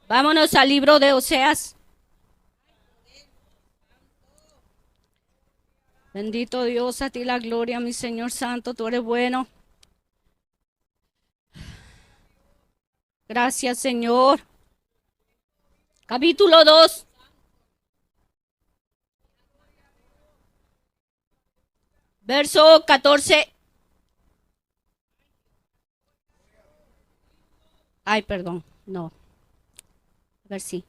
Vámonos al libro de Oseas. Bendito Dios, a ti la gloria, mi Señor Santo, tú eres bueno. Gracias, Señor. Capítulo 2. Verso 14. Ay, perdón, no. A ver si.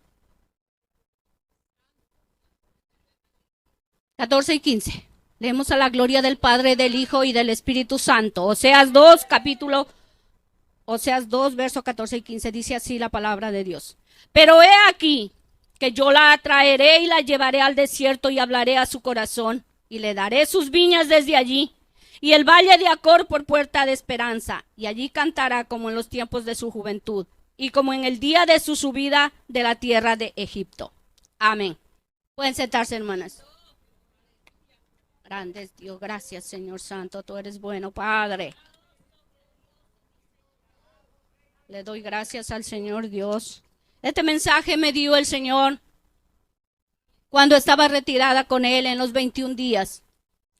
14 y 15. Leemos a la gloria del Padre, del Hijo y del Espíritu Santo. Oseas 2, Oseas 2, verso 14 y 15. Dice así la palabra de Dios. Pero he aquí que yo la atraeré y la llevaré al desierto y hablaré a su corazón y le daré sus viñas desde allí y el valle de Acor por puerta de esperanza, y allí cantará como en los tiempos de su juventud y como en el día de su subida de la tierra de Egipto. Amén. Pueden sentarse, hermanas. Grande es Dios, gracias, Señor Santo, tú eres bueno, Padre. Le doy gracias al Señor Dios. Este mensaje me dio el Señor cuando estaba retirada con Él en los 21 días.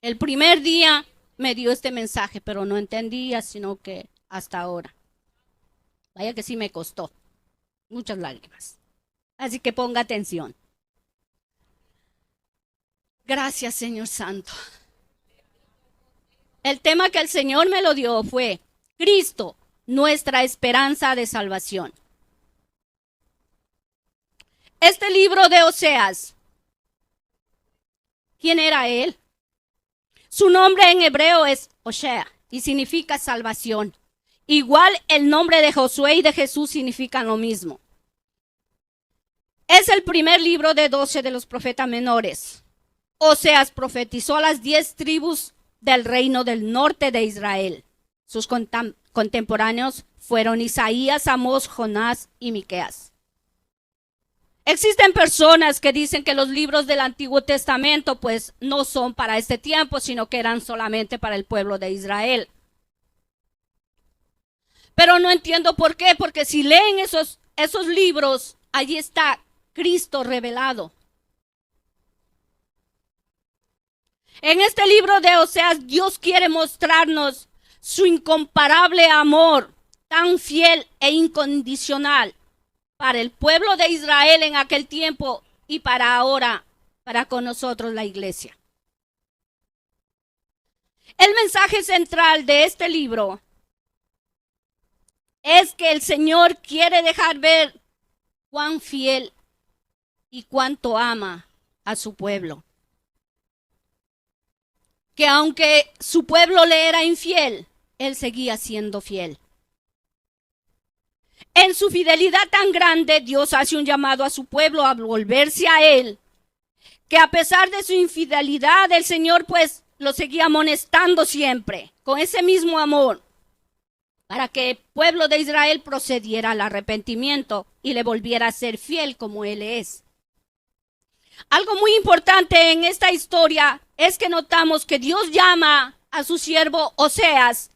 El primer día me dio este mensaje, pero no entendía, sino que hasta ahora. Vaya que sí me costó. Muchas lágrimas. Así que ponga atención. Gracias, Señor Santo. El tema que el Señor me lo dio fue Cristo, nuestra esperanza de salvación. Este libro de Oseas, ¿quién era él? Su nombre en hebreo es Osea y significa salvación. Igual el nombre de Josué y de Jesús significan lo mismo. Es el primer libro de 12 de los profetas menores. Oseas profetizó a las 10 tribus del reino del norte de Israel. Sus contemporáneos fueron Isaías, Amós, Jonás y Miqueas. Existen personas que dicen que los libros del Antiguo Testamento pues no son para este tiempo, sino que eran solamente para el pueblo de Israel. Pero no entiendo por qué, porque si leen esos libros, allí está Cristo revelado. En este libro de Oseas, Dios quiere mostrarnos su incomparable amor, tan fiel e incondicional para el pueblo de Israel en aquel tiempo y para ahora, para con nosotros la iglesia. El mensaje central de este libro es que el Señor quiere dejar ver cuán fiel y cuánto ama a su pueblo. Que aunque su pueblo le era infiel, Él seguía siendo fiel. En su fidelidad tan grande, Dios hace un llamado a su pueblo a volverse a Él, que a pesar de su infidelidad, el Señor pues lo seguía amonestando siempre, con ese mismo amor, para que el pueblo de Israel procediera al arrepentimiento y le volviera a ser fiel como Él es. Algo muy importante en esta historia es que notamos que Dios llama a su siervo Oseas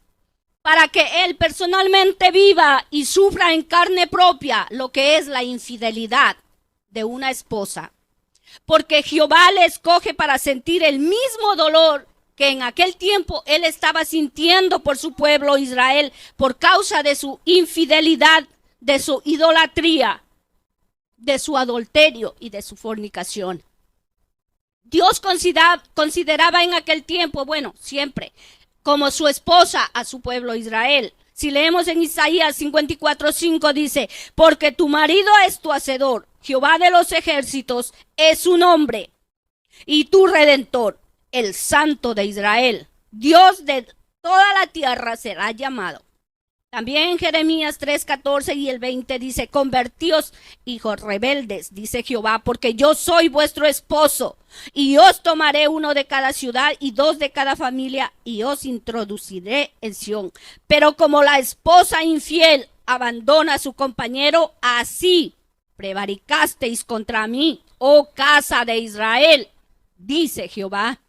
para que él personalmente viva y sufra en carne propia lo que es la infidelidad de una esposa. Porque Jehová le escoge para sentir el mismo dolor que en aquel tiempo él estaba sintiendo por su pueblo Israel por causa de su infidelidad, de su idolatría, de su adulterio y de su fornicación. Dios consideraba en aquel tiempo, bueno, siempre, como su esposa a su pueblo Israel. Si leemos en Isaías 54:5 dice, porque tu marido es tu hacedor, Jehová de los ejércitos es su nombre, y tu redentor, el Santo de Israel, Dios de toda la tierra será llamado. También en Jeremías 3:14 y el 20 dice, convertíos, hijos rebeldes, dice Jehová, porque yo soy vuestro esposo, y os tomaré uno de cada ciudad y dos de cada familia, y os introduciré en Sión. Pero como la esposa infiel abandona a su compañero, así prevaricasteis contra mí, oh casa de Israel, dice Jehová.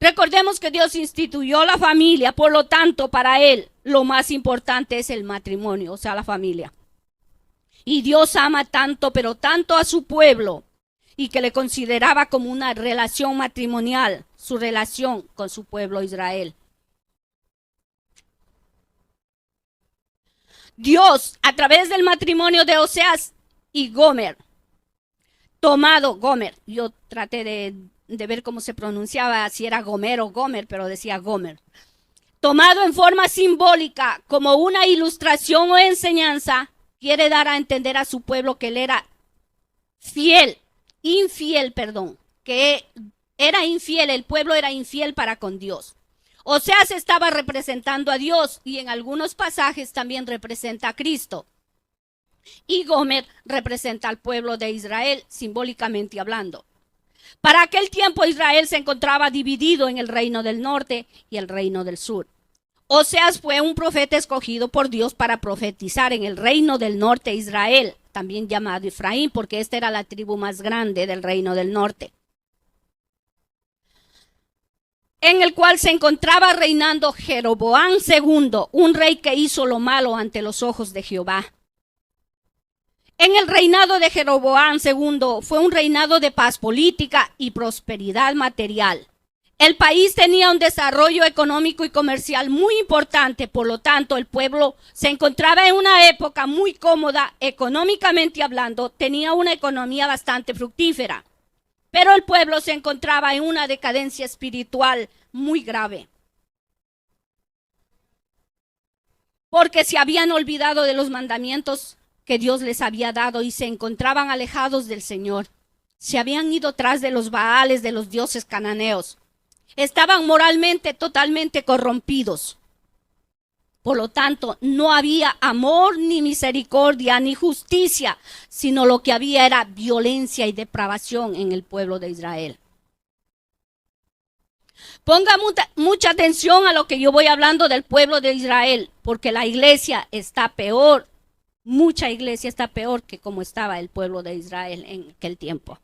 Recordemos que Dios instituyó la familia, por lo tanto, para Él lo más importante es el matrimonio, o sea, la familia. Y Dios ama tanto, pero tanto a su pueblo, y que le consideraba como una relación matrimonial, su relación con su pueblo Israel. Dios, a través del matrimonio de Oseas y Gomer, Gomer, yo traté de ver cómo se pronunciaba, si era Gomer o Gomer, pero decía Gomer. Tomado en forma simbólica como una ilustración o enseñanza, quiere dar a entender a su pueblo que él era que era infiel, el pueblo era infiel para con Dios. Oseas estaba representando a Dios y en algunos pasajes también representa a Cristo. Y Gomer representa al pueblo de Israel, simbólicamente hablando. Para aquel tiempo Israel se encontraba dividido en el reino del norte y el reino del sur. Oseas fue un profeta escogido por Dios para profetizar en el reino del norte Israel, también llamado Efraín, porque esta era la tribu más grande del reino del norte, en el cual se encontraba reinando Jeroboam II, un rey que hizo lo malo ante los ojos de Jehová. En el reinado de Jeroboam II fue un reinado de paz política y prosperidad material. El país tenía un desarrollo económico y comercial muy importante, por lo tanto el pueblo se encontraba en una época muy cómoda económicamente hablando, tenía una economía bastante fructífera, pero el pueblo se encontraba en una decadencia espiritual muy grave, porque se habían olvidado de los mandamientos que Dios les había dado y se encontraban alejados del Señor. Se habían ido tras de los baales de los dioses cananeos. Estaban moralmente totalmente corrompidos. Por lo tanto, no había amor, ni misericordia, ni justicia, sino lo que había era violencia y depravación en el pueblo de Israel. Ponga mucha atención a lo que yo voy hablando del pueblo de Israel, porque la iglesia está peor. Mucha iglesia está peor que como estaba el pueblo de Israel en aquel tiempo.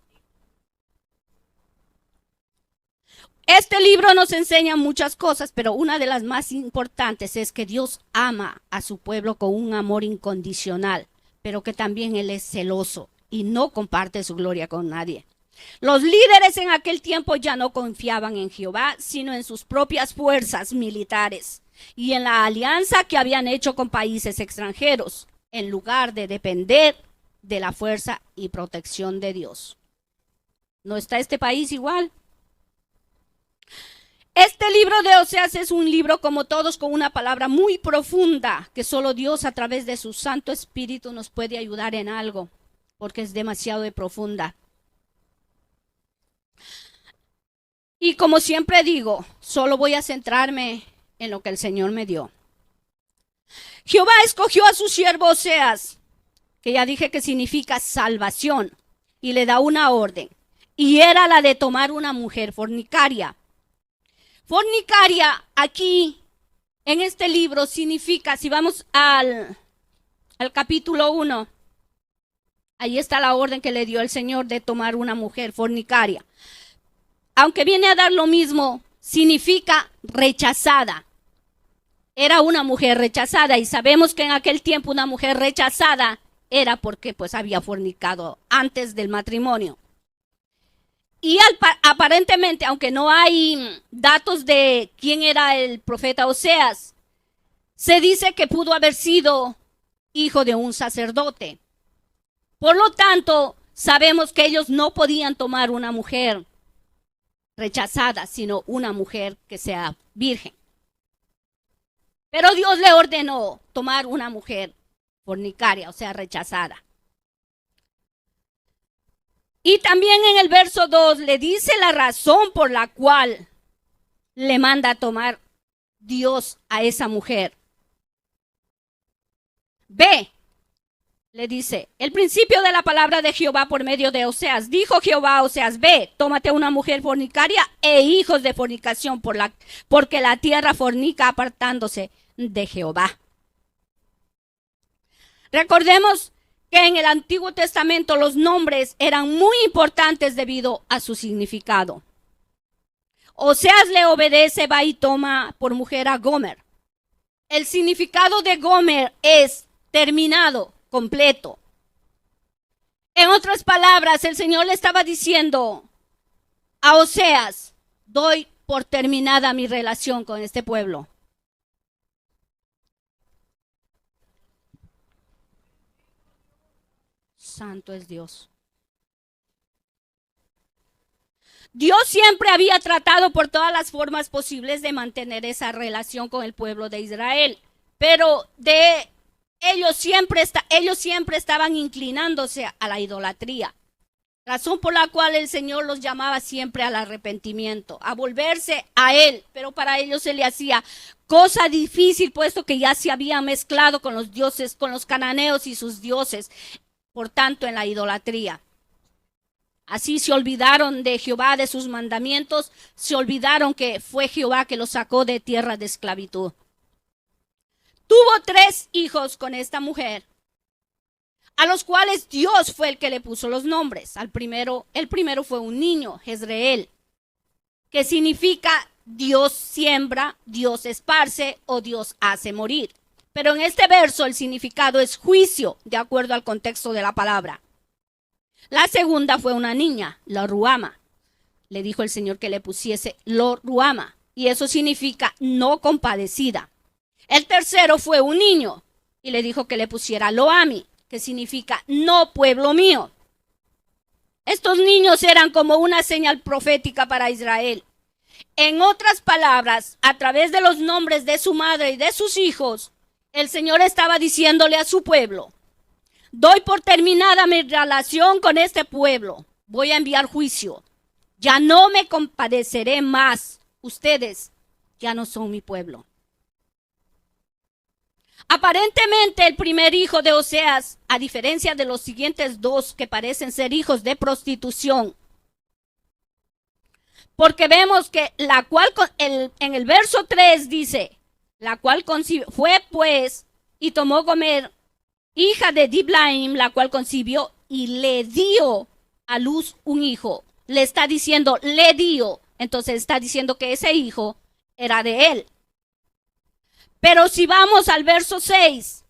Este libro nos enseña muchas cosas, pero una de las más importantes es que Dios ama a su pueblo con un amor incondicional, pero que también Él es celoso y no comparte su gloria con nadie. Los líderes en aquel tiempo ya no confiaban en Jehová, sino en sus propias fuerzas militares y en la alianza que habían hecho con países extranjeros, en lugar de depender de la fuerza y protección de Dios. ¿No está este país igual? Este libro de Oseas es un libro como todos con una palabra muy profunda que solo Dios a través de su Santo Espíritu nos puede ayudar en algo, porque es demasiado profunda. Y como siempre digo, solo voy a centrarme en lo que el Señor me dio. Jehová escogió a su siervo Oseas, que ya dije que significa salvación, y le da una orden, y era la de tomar una mujer fornicaria. Fornicaria aquí en este libro significa, si vamos al capítulo 1, ahí está la orden que le dio el Señor de tomar una mujer fornicaria. Aunque viene a dar lo mismo, significa rechazada. Era una mujer rechazada y sabemos que en aquel tiempo una mujer rechazada era porque pues había fornicado antes del matrimonio. Y aparentemente, aunque no hay datos de quién era el profeta Oseas, se dice que pudo haber sido hijo de un sacerdote. Por lo tanto, sabemos que ellos no podían tomar una mujer rechazada, sino una mujer que sea virgen. Pero Dios le ordenó tomar una mujer fornicaria, o sea, rechazada. Y también en el verso 2 le dice la razón por la cual le manda a tomar Dios a esa mujer. Ve, le dice, el principio de la palabra de Jehová por medio de Oseas. Dijo Jehová a Oseas, ve, tómate una mujer fornicaria e hijos de fornicación, porque la tierra fornica apartándose de Jehová. Recordemos que en el Antiguo Testamento los nombres eran muy importantes debido a su significado. Oseas le obedece, va y toma por mujer a Gomer. El significado de Gomer es terminado, completo. En otras palabras, el Señor le estaba diciendo a Oseas, doy por terminada mi relación con este pueblo. Santo es Dios. Dios siempre había tratado por todas las formas posibles de mantener esa relación con el pueblo de Israel, pero ellos siempre estaban inclinándose a la idolatría, razón por la cual el Señor los llamaba siempre al arrepentimiento, a volverse a Él, pero para ellos se le hacía cosa difícil, puesto que ya se habían mezclado con los dioses, con los cananeos y sus dioses, por tanto en la idolatría. Así se olvidaron de Jehová, de sus mandamientos, se olvidaron que fue Jehová que los sacó de tierra de esclavitud. Tuvo 3 hijos con esta mujer, a los cuales Dios fue el que le puso los nombres. El primero fue un niño, Jezreel, que significa Dios siembra, Dios esparce o Dios hace morir. Pero en este verso el significado es juicio, de acuerdo al contexto de la palabra. La segunda fue una niña, Lo Ruama. Le dijo el Señor que le pusiese Lo Ruama, y eso significa no compadecida. El tercero fue un niño, y le dijo que le pusiera Lo Ami, que significa no pueblo mío. Estos niños eran como una señal profética para Israel. En otras palabras, a través de los nombres de su madre y de sus hijos, el Señor estaba diciéndole a su pueblo, doy por terminada mi relación con este pueblo, voy a enviar juicio, ya no me compadeceré más, ustedes ya no son mi pueblo. Aparentemente el primer hijo de Oseas, a diferencia de los siguientes 2 que parecen ser hijos de prostitución, porque vemos que la cual en el verso 3 dice, la cual concibió, fue pues y tomó Gomer, hija de Diblaim, la cual concibió y le dio a luz un hijo. Le está diciendo, le dio, entonces está diciendo que ese hijo era de él. Pero si vamos al verso 6,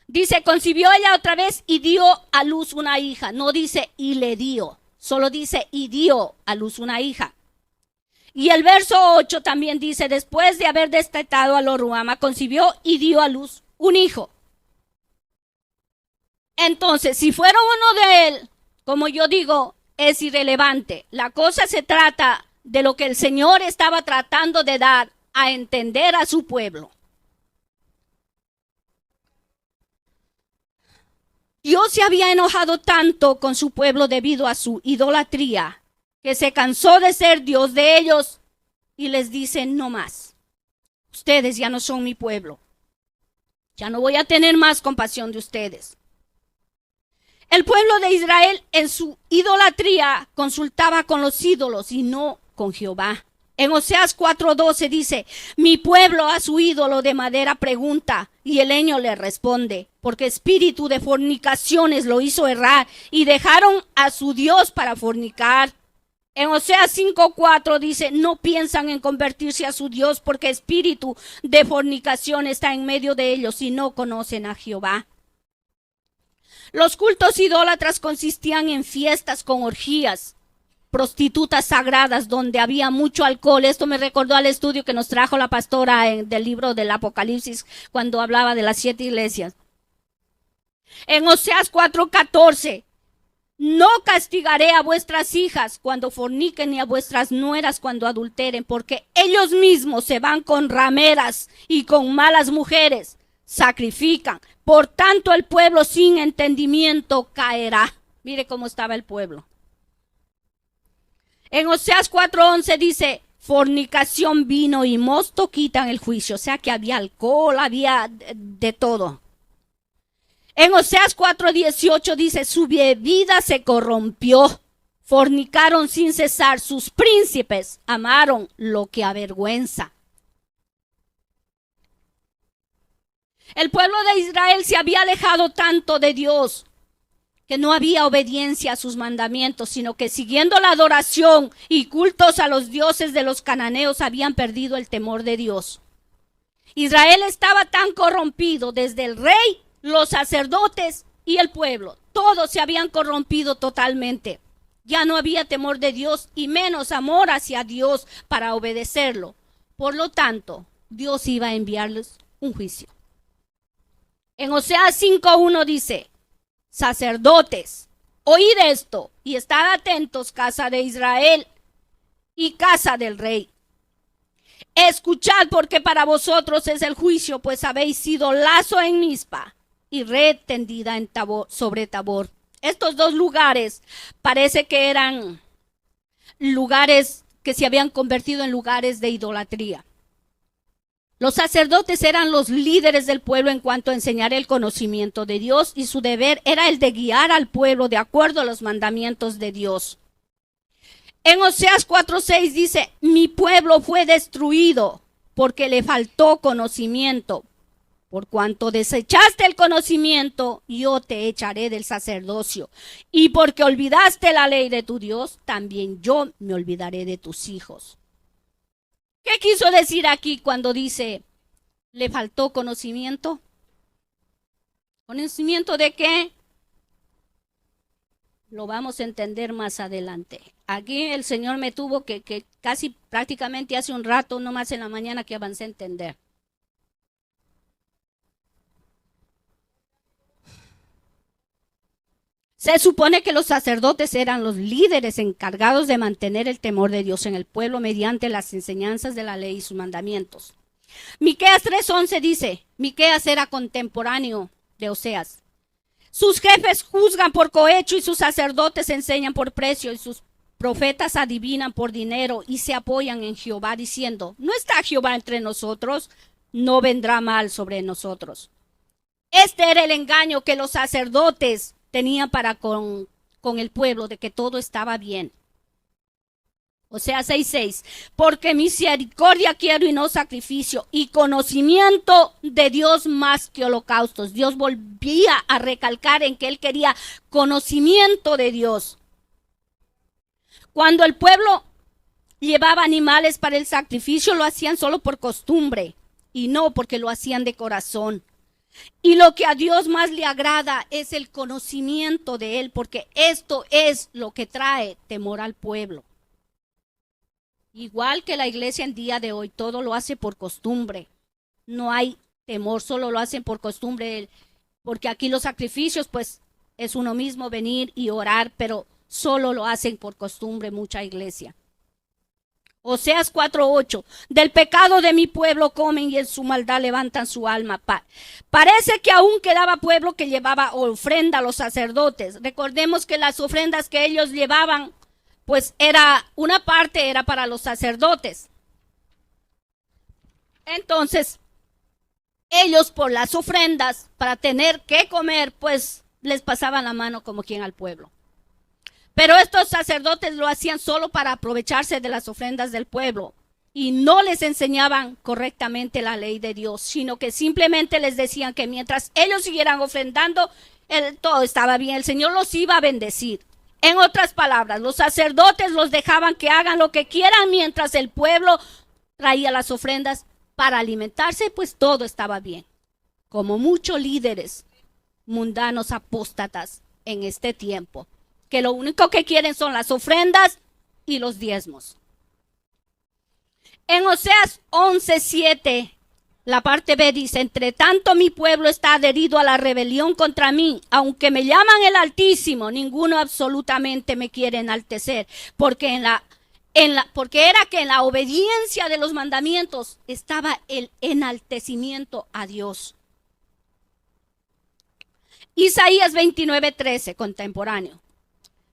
dice, concibió ella otra vez y dio a luz una hija. No dice y le dio, solo dice y dio a luz una hija. Y el verso 8 también dice, después de haber destetado a Lo Ruama, concibió y dio a luz un hijo. Entonces, si fuera uno de él, como yo digo, es irrelevante. La cosa se trata de lo que el Señor estaba tratando de dar a entender a su pueblo. Dios se había enojado tanto con su pueblo debido a su idolatría, que se cansó de ser Dios de ellos y les dice, no más, ustedes ya no son mi pueblo, ya no voy a tener más compasión de ustedes. El pueblo de Israel en su idolatría consultaba con los ídolos y no con Jehová. En Oseas 4:12 dice, mi pueblo a su ídolo de madera pregunta y el leño le responde, porque espíritu de fornicaciones lo hizo errar y dejaron a su Dios para fornicar. En Oseas 5:4 dice, no piensan en convertirse a su Dios porque espíritu de fornicación está en medio de ellos y no conocen a Jehová. Los cultos idólatras consistían en fiestas con orgías, prostitutas sagradas donde había mucho alcohol. Esto me recordó al estudio que nos trajo la pastora del libro del Apocalipsis cuando hablaba de las 7 iglesias. En Oseas 4:14, no castigaré a vuestras hijas cuando forniquen ni a vuestras nueras cuando adulteren, porque ellos mismos se van con rameras y con malas mujeres, sacrifican. Por tanto, el pueblo sin entendimiento caerá. Mire cómo estaba el pueblo. En Oseas 4:11 dice, fornicación, vino y mosto quitan el juicio. O sea que había alcohol, había de todo. En Oseas 4:18 dice, su bebida se corrompió, fornicaron sin cesar, sus príncipes amaron lo que avergüenza. El pueblo de Israel se había alejado tanto de Dios que no había obediencia a sus mandamientos, sino que siguiendo la adoración y cultos a los dioses de los cananeos habían perdido el temor de Dios. Israel estaba tan corrompido desde el rey, los sacerdotes y el pueblo. todos se habían corrompido totalmente. Ya no había temor de Dios y menos amor hacia Dios para obedecerlo. Por lo tanto, Dios iba a enviarles un juicio. En Oseas 5:1 dice: sacerdotes, oíd esto y estad atentos, casa de Israel y casa del rey. Escuchad, porque para vosotros es el juicio, pues habéis sido lazo en Mizpa y red tendida en sobre Tabor. Estos dos lugares parece que eran lugares que se habían convertido en lugares de idolatría. Los sacerdotes eran los líderes del pueblo en cuanto a enseñar el conocimiento de Dios, y su deber era el de guiar al pueblo de acuerdo a los mandamientos de Dios. En Oseas 4:6 dice: mi pueblo fue destruido porque le faltó conocimiento. Por cuanto desechaste el conocimiento, yo te echaré del sacerdocio. Y porque olvidaste la ley de tu Dios, también yo me olvidaré de tus hijos. ¿Qué quiso decir aquí cuando dice le faltó conocimiento? ¿Conocimiento de qué? Lo vamos a entender más adelante. Aquí el Señor me tuvo que casi prácticamente hace un rato, no más en la mañana, que avancé a entender. Se supone que los sacerdotes eran los líderes encargados de mantener el temor de Dios en el pueblo mediante las enseñanzas de la ley y sus mandamientos. Miqueas 3:11 dice: Miqueas era contemporáneo de Oseas. Sus jefes juzgan por cohecho y sus sacerdotes enseñan por precio, y sus profetas adivinan por dinero y se apoyan en Jehová diciendo: ¿no está Jehová entre nosotros? No vendrá mal sobre nosotros. Este era el engaño que los sacerdotes tenían para con el pueblo, de que todo estaba bien. Oseas 6:6: porque misericordia quiero y no sacrificio, y conocimiento de Dios más que holocaustos. Dios volvía a recalcar en que él quería conocimiento de Dios. Cuando el pueblo llevaba animales para el sacrificio, lo hacían solo por costumbre y no porque lo hacían de corazón. Y lo que a Dios más le agrada es el conocimiento de él, porque esto es lo que trae temor al pueblo. Igual que la iglesia en día de hoy, todo lo hace por costumbre. No hay temor, solo lo hacen por costumbre, porque aquí los sacrificios pues es uno mismo venir y orar, pero solo lo hacen por costumbre mucha iglesia. Oseas 4:8: del pecado de mi pueblo comen y en su maldad levantan su alma. Parece que aún quedaba pueblo que llevaba ofrenda a los sacerdotes. Recordemos que las ofrendas que ellos llevaban, pues una parte era para los sacerdotes. Entonces, ellos por las ofrendas, para tener que comer, pues les pasaban la mano como quien al pueblo. Pero estos sacerdotes lo hacían solo para aprovecharse de las ofrendas del pueblo y no les enseñaban correctamente la ley de Dios, sino que simplemente les decían que mientras ellos siguieran ofrendando, todo estaba bien, el Señor los iba a bendecir. En otras palabras, los sacerdotes los dejaban que hagan lo que quieran mientras el pueblo traía las ofrendas para alimentarse, pues todo estaba bien. Como muchos líderes mundanos apóstatas en este tiempo, que lo único que quieren son las ofrendas y los diezmos. En Oseas 11:7, la parte B dice: entre tanto mi pueblo está adherido a la rebelión contra mí, aunque me llaman el Altísimo, ninguno absolutamente me quiere enaltecer, porque era que en la obediencia de los mandamientos estaba el enaltecimiento a Dios. Isaías 29:13, contemporáneo.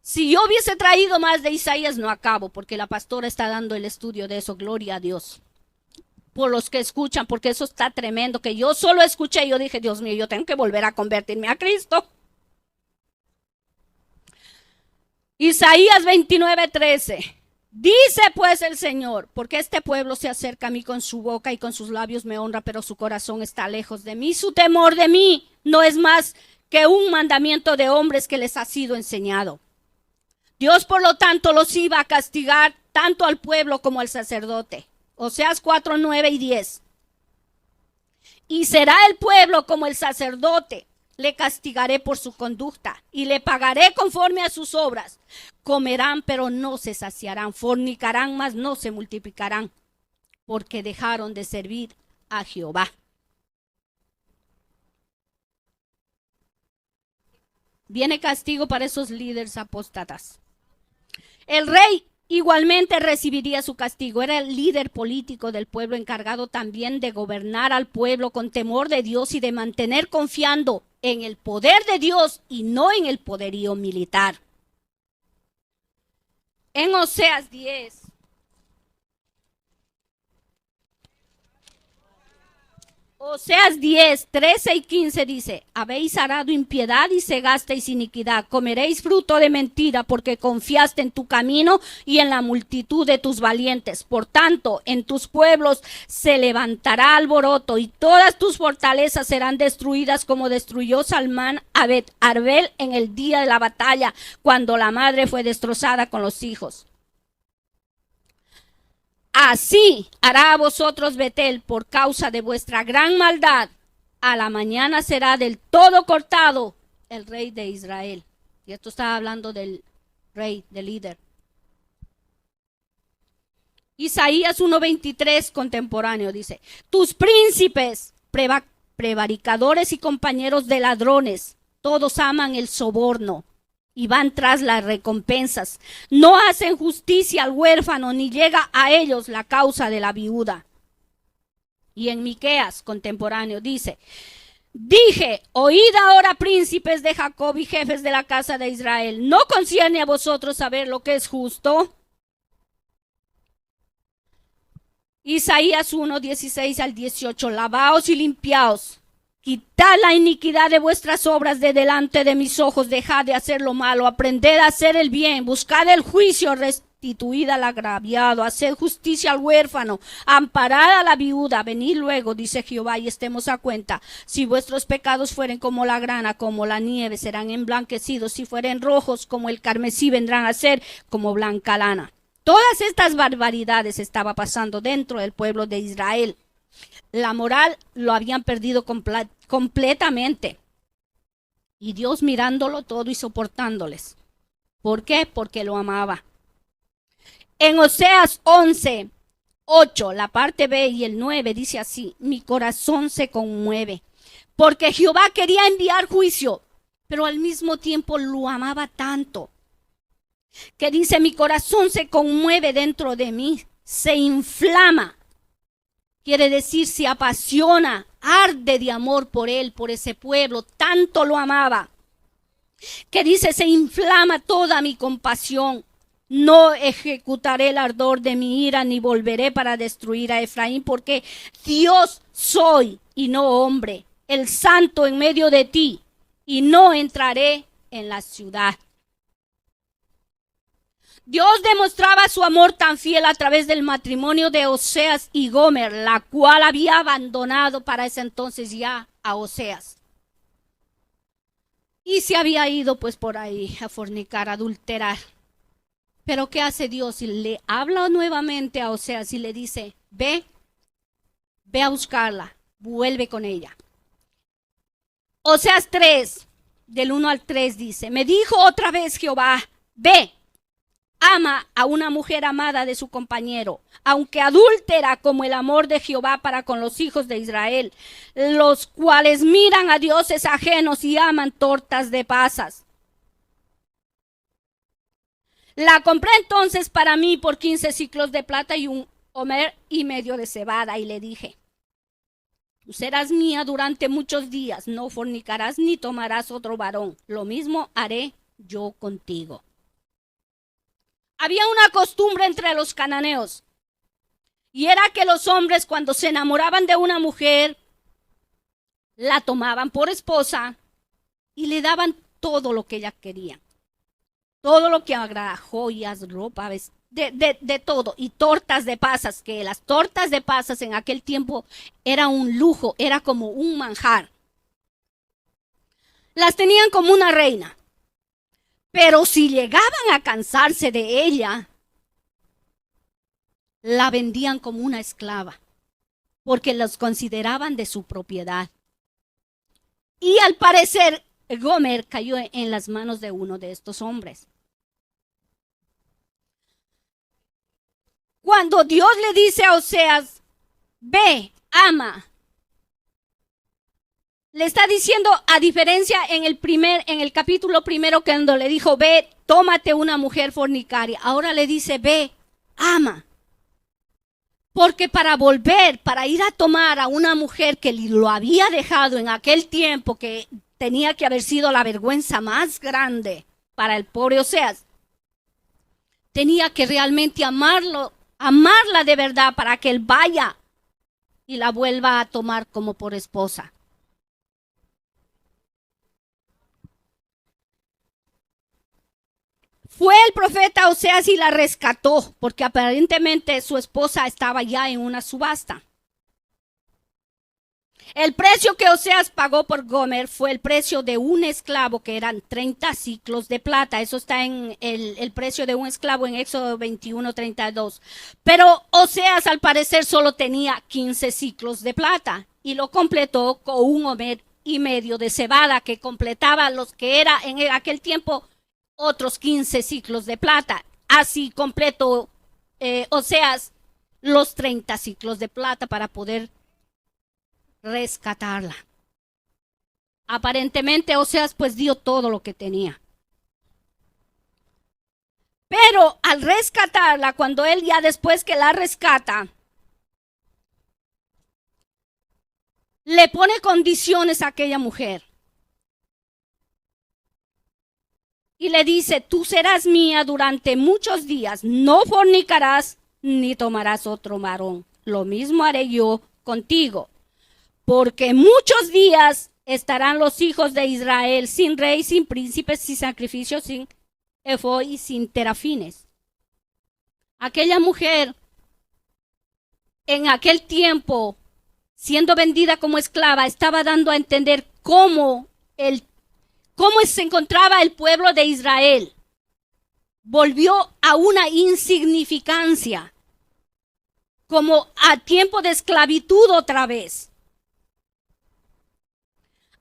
Si yo hubiese traído más de Isaías, no acabo, porque la pastora está dando el estudio de eso, gloria a Dios. Por los que escuchan, porque eso está tremendo, que yo solo escuché y yo dije: Dios mío, yo tengo que volver a convertirme a Cristo. Isaías 29:13. Dice pues el Señor: porque este pueblo se acerca a mí con su boca y con sus labios me honra, pero su corazón está lejos de mí. Su temor de mí no es más que un mandamiento de hombres que les ha sido enseñado. Dios, por lo tanto, los iba a castigar tanto al pueblo como al sacerdote. Oseas 4:9 y 10. Y será el pueblo como el sacerdote, le castigaré por su conducta y le pagaré conforme a sus obras. Comerán, pero no se saciarán, fornicarán, mas no se multiplicarán, porque dejaron de servir a Jehová. Viene castigo para esos líderes apóstatas. El rey igualmente recibiría su castigo. Era el líder político del pueblo, encargado también de gobernar al pueblo con temor de Dios y de mantener confiando en el poder de Dios y no en el poderío militar. En Oseas 10. Oseas 10, 13 y 15 dice: habéis arado impiedad y cegasteis iniquidad, comeréis fruto de mentira, porque confiaste en tu camino y en la multitud de tus valientes. Por tanto, en tus pueblos se levantará alboroto y todas tus fortalezas serán destruidas, como destruyó Salmán a Bet-Arbel en el día de la batalla, cuando la madre fue destrozada con los hijos. Así hará a vosotros Betel por causa de vuestra gran maldad. A la mañana será del todo cortado el rey de Israel. Y esto está hablando del rey, del líder. Isaías 1:23 contemporáneo dice: tus príncipes, prevaricadores y compañeros de ladrones, todos aman el soborno y van tras las recompensas. No hacen justicia al huérfano, ni llega a ellos la causa de la viuda. Y en Miqueas contemporáneo dice: dije, oíd ahora, príncipes de Jacob y jefes de la casa de Israel, ¿no concierne a vosotros saber lo que es justo? Isaías 1:16 al 18: lavaos y limpiaos, quitad la iniquidad de vuestras obras de delante de mis ojos, dejad de hacer lo malo, aprended a hacer el bien, buscad el juicio, restituid al agraviado, haced justicia al huérfano, amparad a la viuda. Venid luego, dice Jehová, y estemos a cuenta. Si vuestros pecados fueren como la grana, como la nieve, serán emblanquecidos. Si fueren rojos como el carmesí, vendrán a ser como blanca lana. Todas estas barbaridades estaban pasando dentro del pueblo de Israel. La moral lo habían perdido completamente. Y Dios mirándolo todo y soportándoles. ¿Por qué? Porque lo amaba. En Oseas 11:8, la parte B y el 9 dice así: mi corazón se conmueve, porque Jehová quería enviar juicio, pero al mismo tiempo lo amaba tanto, que dice: mi corazón se conmueve dentro de mí, se inflama. Quiere decir, se apasiona, arde de amor por él, por ese pueblo, tanto lo amaba, que dice: se inflama toda mi compasión. No ejecutaré el ardor de mi ira, ni volveré para destruir a Efraín, porque Dios soy y no hombre, el santo en medio de ti, y no entraré en la ciudad. Dios demostraba su amor tan fiel a través del matrimonio de Oseas y Gomer, la cual había abandonado para ese entonces ya a Oseas. Y se había ido pues por ahí a fornicar, a adulterar. Pero ¿qué hace Dios? Y le habla nuevamente a Oseas y le dice: ve a buscarla, vuelve con ella. Oseas 3, del 1 al 3 dice: me dijo otra vez Jehová, ve, ama a una mujer amada de su compañero, aunque adúltera como el amor de Jehová para con los hijos de Israel, los cuales miran a dioses ajenos y aman tortas de pasas. La compré entonces para mí por 15 siclos de plata y un homer y medio de cebada, y le dije: tú serás mía durante muchos días, no fornicarás ni tomarás otro varón, lo mismo haré yo contigo. Había una costumbre entre los cananeos, y era que los hombres, cuando se enamoraban de una mujer, la tomaban por esposa y le daban todo lo que ella quería. Todo lo que haga, joyas, ropa, de todo, y tortas de pasas, que las tortas de pasas en aquel tiempo era un lujo, era como un manjar. Las tenían como una reina. Pero si llegaban a cansarse de ella, la vendían como una esclava, porque los consideraban de su propiedad. Y al parecer, Gomer cayó en las manos de uno de estos hombres. Cuando Dios le dice a Oseas, ve, ama, le está diciendo, a diferencia en el capítulo primero, cuando le dijo, ve, tómate una mujer fornicaria, ahora le dice, ve, ama. Porque para volver, para ir a tomar a una mujer que lo había dejado en aquel tiempo, que tenía que haber sido la vergüenza más grande para el pobre Oseas, tenía que realmente amarla de verdad para que él vaya y la vuelva a tomar como por esposa. Fue el profeta Oseas y la rescató, porque aparentemente su esposa estaba ya en una subasta. El precio que Oseas pagó por Gomer fue el precio de un esclavo, que eran 30 ciclos de plata. Eso está en el precio de un esclavo en Éxodo 21:32. Pero Oseas al parecer solo tenía 15 ciclos de plata y lo completó con un homer y medio de cebada, que completaba los que era en aquel tiempo otros 15 ciclos de plata. Así completó Oseas los 30 ciclos de plata para poder rescatarla. Aparentemente Oseas pues dio todo lo que tenía. Pero al rescatarla, cuando él ya después que la rescata, le pone condiciones a aquella mujer. Y le dice, tú serás mía durante muchos días, no fornicarás ni tomarás otro varón. Lo mismo haré yo contigo. Porque muchos días estarán los hijos de Israel sin rey, sin príncipes, sin sacrificios, sin efod y sin terafines. Aquella mujer, en aquel tiempo, siendo vendida como esclava, estaba dando a entender cómo se encontraba el pueblo de Israel. Volvió a una insignificancia, como a tiempo de esclavitud otra vez.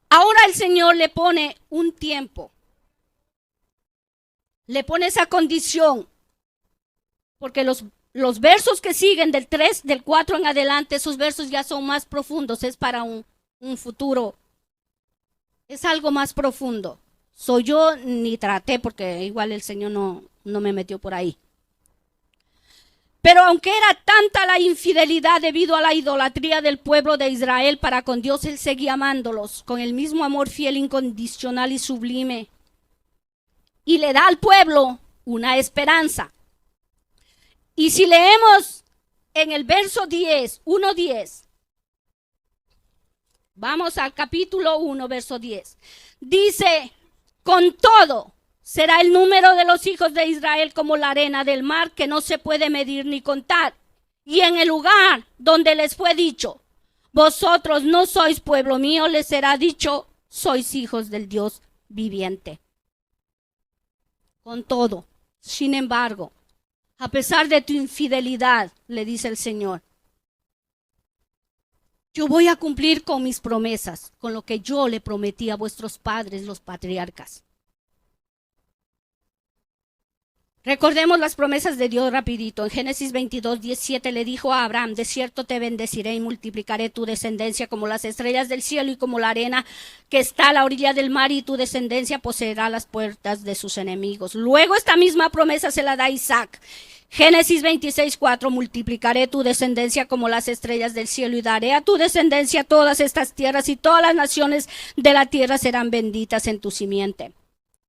Ahora el Señor le pone un tiempo, le pone esa condición, porque los versos que siguen del 4 en adelante, esos versos ya son más profundos, es para un futuro, es algo más profundo. Soy yo ni traté, porque igual el Señor no me metió por ahí. Pero aunque era tanta la infidelidad debido a la idolatría del pueblo de Israel para con Dios, Él seguía amándolos con el mismo amor fiel, incondicional y sublime. Y le da al pueblo una esperanza. Y si leemos en el verso 10, 1:10, vamos al capítulo 1, verso 10. Dice, con todo, será el número de los hijos de Israel como la arena del mar, que no se puede medir ni contar. Y en el lugar donde les fue dicho, vosotros no sois pueblo mío, les será dicho, sois hijos del Dios viviente. Con todo, sin embargo, a pesar de tu infidelidad, le dice el Señor, yo voy a cumplir con mis promesas, con lo que yo le prometí a vuestros padres, los patriarcas. Recordemos las promesas de Dios rapidito. En Génesis 22:17 le dijo a Abraham, de cierto te bendeciré y multiplicaré tu descendencia como las estrellas del cielo y como la arena que está a la orilla del mar, y tu descendencia poseerá las puertas de sus enemigos. Luego esta misma promesa se la da a Isaac. Génesis 26:4, multiplicaré tu descendencia como las estrellas del cielo y daré a tu descendencia todas estas tierras, y todas las naciones de la tierra serán benditas en tu simiente.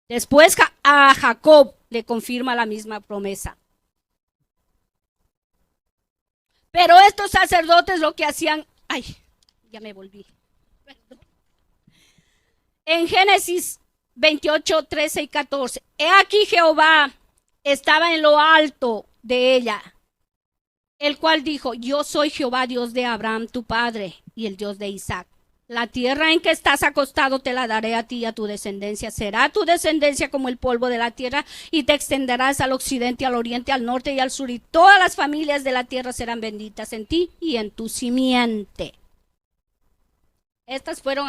Después a Jacob le confirma la misma promesa. Pero estos sacerdotes lo que hacían, ya me volví. Perdón. En Génesis 28, 13 y 14, he aquí Jehová estaba en lo alto de ella, el cual dijo, yo soy Jehová, Dios de Abraham tu padre y el Dios de Isaac. La tierra en que estás acostado te la daré a ti y a tu descendencia. Será tu descendencia como el polvo de la tierra, y te extenderás al occidente, al oriente, al norte y al sur, y todas las familias de la tierra serán benditas en ti y en tu simiente. Estas fueron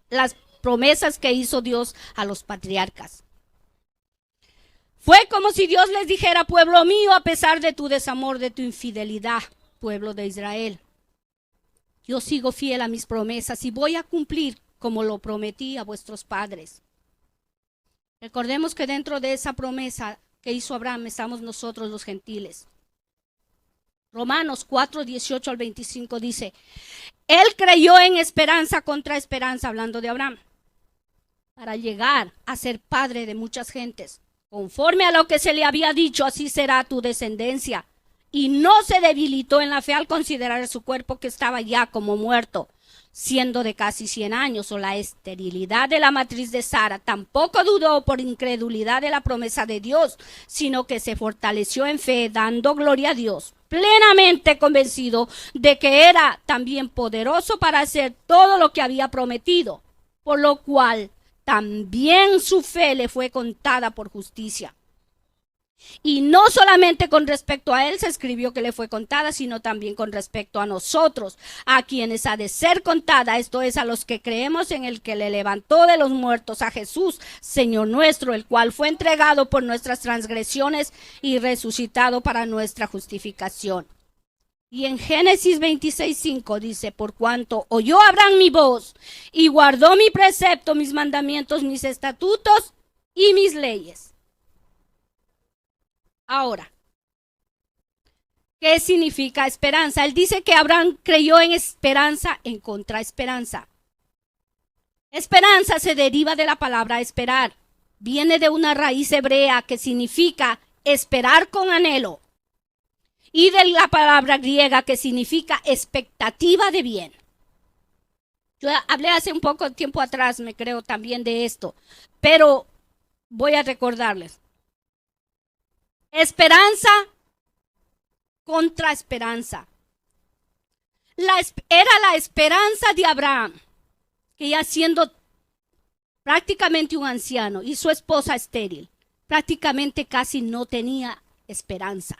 las promesas que hizo Dios a los patriarcas. Fue como si Dios les dijera: pueblo mío, a pesar de tu desamor, de tu infidelidad, pueblo de Israel, yo sigo fiel a mis promesas y voy a cumplir como lo prometí a vuestros padres. Recordemos que dentro de esa promesa que hizo Abraham estamos nosotros los gentiles. Romanos 4, 18 al 25 dice: él creyó en esperanza contra esperanza, hablando de Abraham, para llegar a ser padre de muchas gentes. Conforme a lo que se le había dicho, así será tu descendencia. Y no se debilitó en la fe al considerar su cuerpo que estaba ya como muerto, siendo de casi 100 años, o la esterilidad de la matriz de Sara. Tampoco dudó por incredulidad de la promesa de Dios, sino que se fortaleció en fe, dando gloria a Dios, plenamente convencido de que era también poderoso para hacer todo lo que había prometido, por lo cual también su fe le fue contada por justicia. Y no solamente con respecto a él se escribió que le fue contada, sino también con respecto a nosotros, a quienes ha de ser contada, esto es, a los que creemos en el que le levantó de los muertos, a Jesús, Señor nuestro, el cual fue entregado por nuestras transgresiones y resucitado para nuestra justificación. Y en Génesis 26:5 dice: por cuanto oyó Abraham mi voz y guardó mi precepto, mis mandamientos, mis estatutos y mis leyes. Ahora, ¿qué significa esperanza? Él dice que Abraham creyó en esperanza en contraesperanza. Esperanza se deriva de la palabra esperar. Viene de una raíz hebrea que significa esperar con anhelo, y de la palabra griega que significa expectativa de bien. Yo hablé hace un poco de tiempo atrás, me creo, también de esto, pero voy a recordarles. Esperanza contra esperanza. Era la esperanza de Abraham, que ya siendo prácticamente un anciano y su esposa estéril, prácticamente casi no tenía esperanza.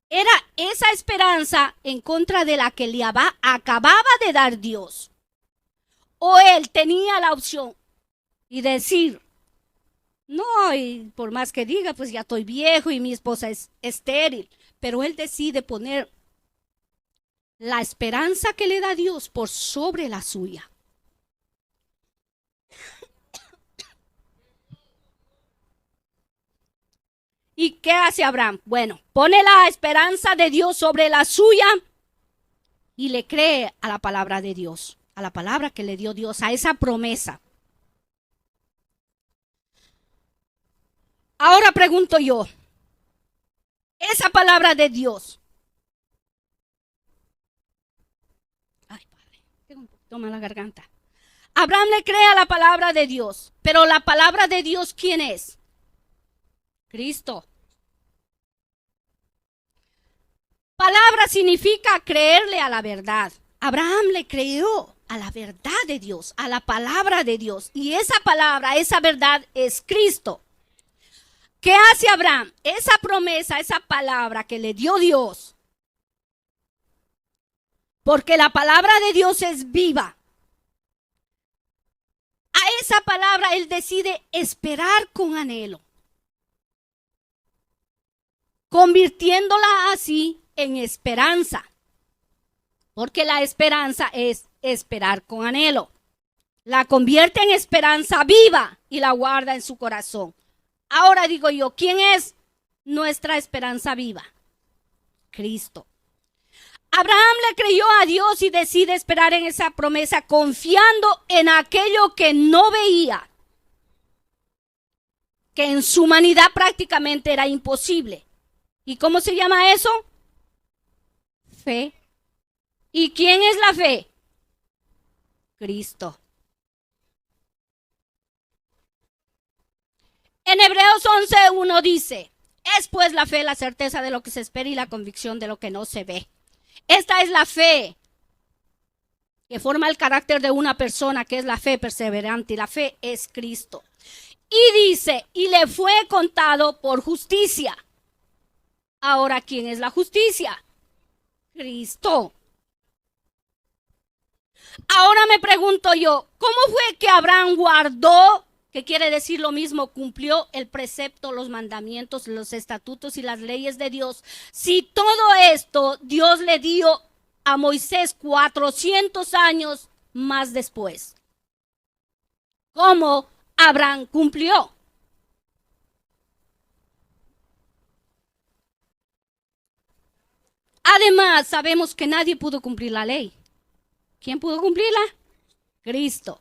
Era esa esperanza en contra de la que le acababa de dar Dios. O él tenía la opción y decir: no, y por más que diga, pues ya estoy viejo y mi esposa es estéril. Pero él decide poner la esperanza que le da Dios por sobre la suya. ¿Y qué hace Abraham? Bueno, pone la esperanza de Dios sobre la suya y le cree a la palabra de Dios, a la palabra que le dio Dios, a esa promesa. Ahora pregunto yo, esa palabra de Dios. Ay, padre, tengo un poquito más la garganta. Abraham le cree a la palabra de Dios, pero la palabra de Dios, ¿quién es? Cristo. Palabra significa creerle a la verdad. Abraham le creyó a la verdad de Dios, a la palabra de Dios. Y esa palabra, esa verdad es Cristo. ¿Qué hace Abraham? Esa promesa, esa palabra que le dio Dios. Porque la palabra de Dios es viva. A esa palabra él decide esperar con anhelo, convirtiéndola así en esperanza. Porque la esperanza es esperar con anhelo. La convierte en esperanza viva y la guarda en su corazón. Ahora digo yo, ¿quién es nuestra esperanza viva? Cristo. Abraham le creyó a Dios y decide esperar en esa promesa, confiando en aquello que no veía, que en su humanidad prácticamente era imposible. ¿Y cómo se llama eso? Fe. ¿Y quién es la fe? Cristo. En Hebreos 11:1 dice: es pues la fe la certeza de lo que se espera y la convicción de lo que no se ve. Esta es la fe que forma el carácter de una persona, que es la fe perseverante, y la fe es Cristo. Y dice: y le fue contado por justicia. Ahora, ¿quién es la justicia? Cristo. Ahora me pregunto yo, ¿cómo fue que Abraham guardó, que quiere decir lo mismo, cumplió el precepto, los mandamientos, los estatutos y las leyes de Dios? Si todo esto Dios le dio a Moisés 400 años más después. ¿Cómo Abraham cumplió? Además, sabemos que nadie pudo cumplir la ley. ¿Quién pudo cumplirla? Cristo.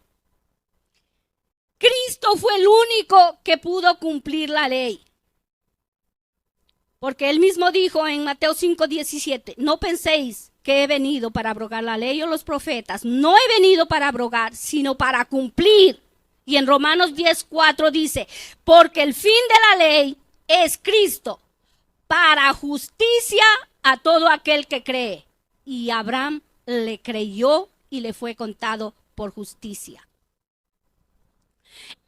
Cristo fue el único que pudo cumplir la ley. Porque él mismo dijo en Mateo 5:17, no penséis que he venido para abrogar la ley o los profetas. No he venido para abrogar, sino para cumplir. Y en Romanos 10:4 dice, porque el fin de la ley es Cristo, para justicia a todo aquel que cree. Y Abraham le creyó y le fue contado por justicia.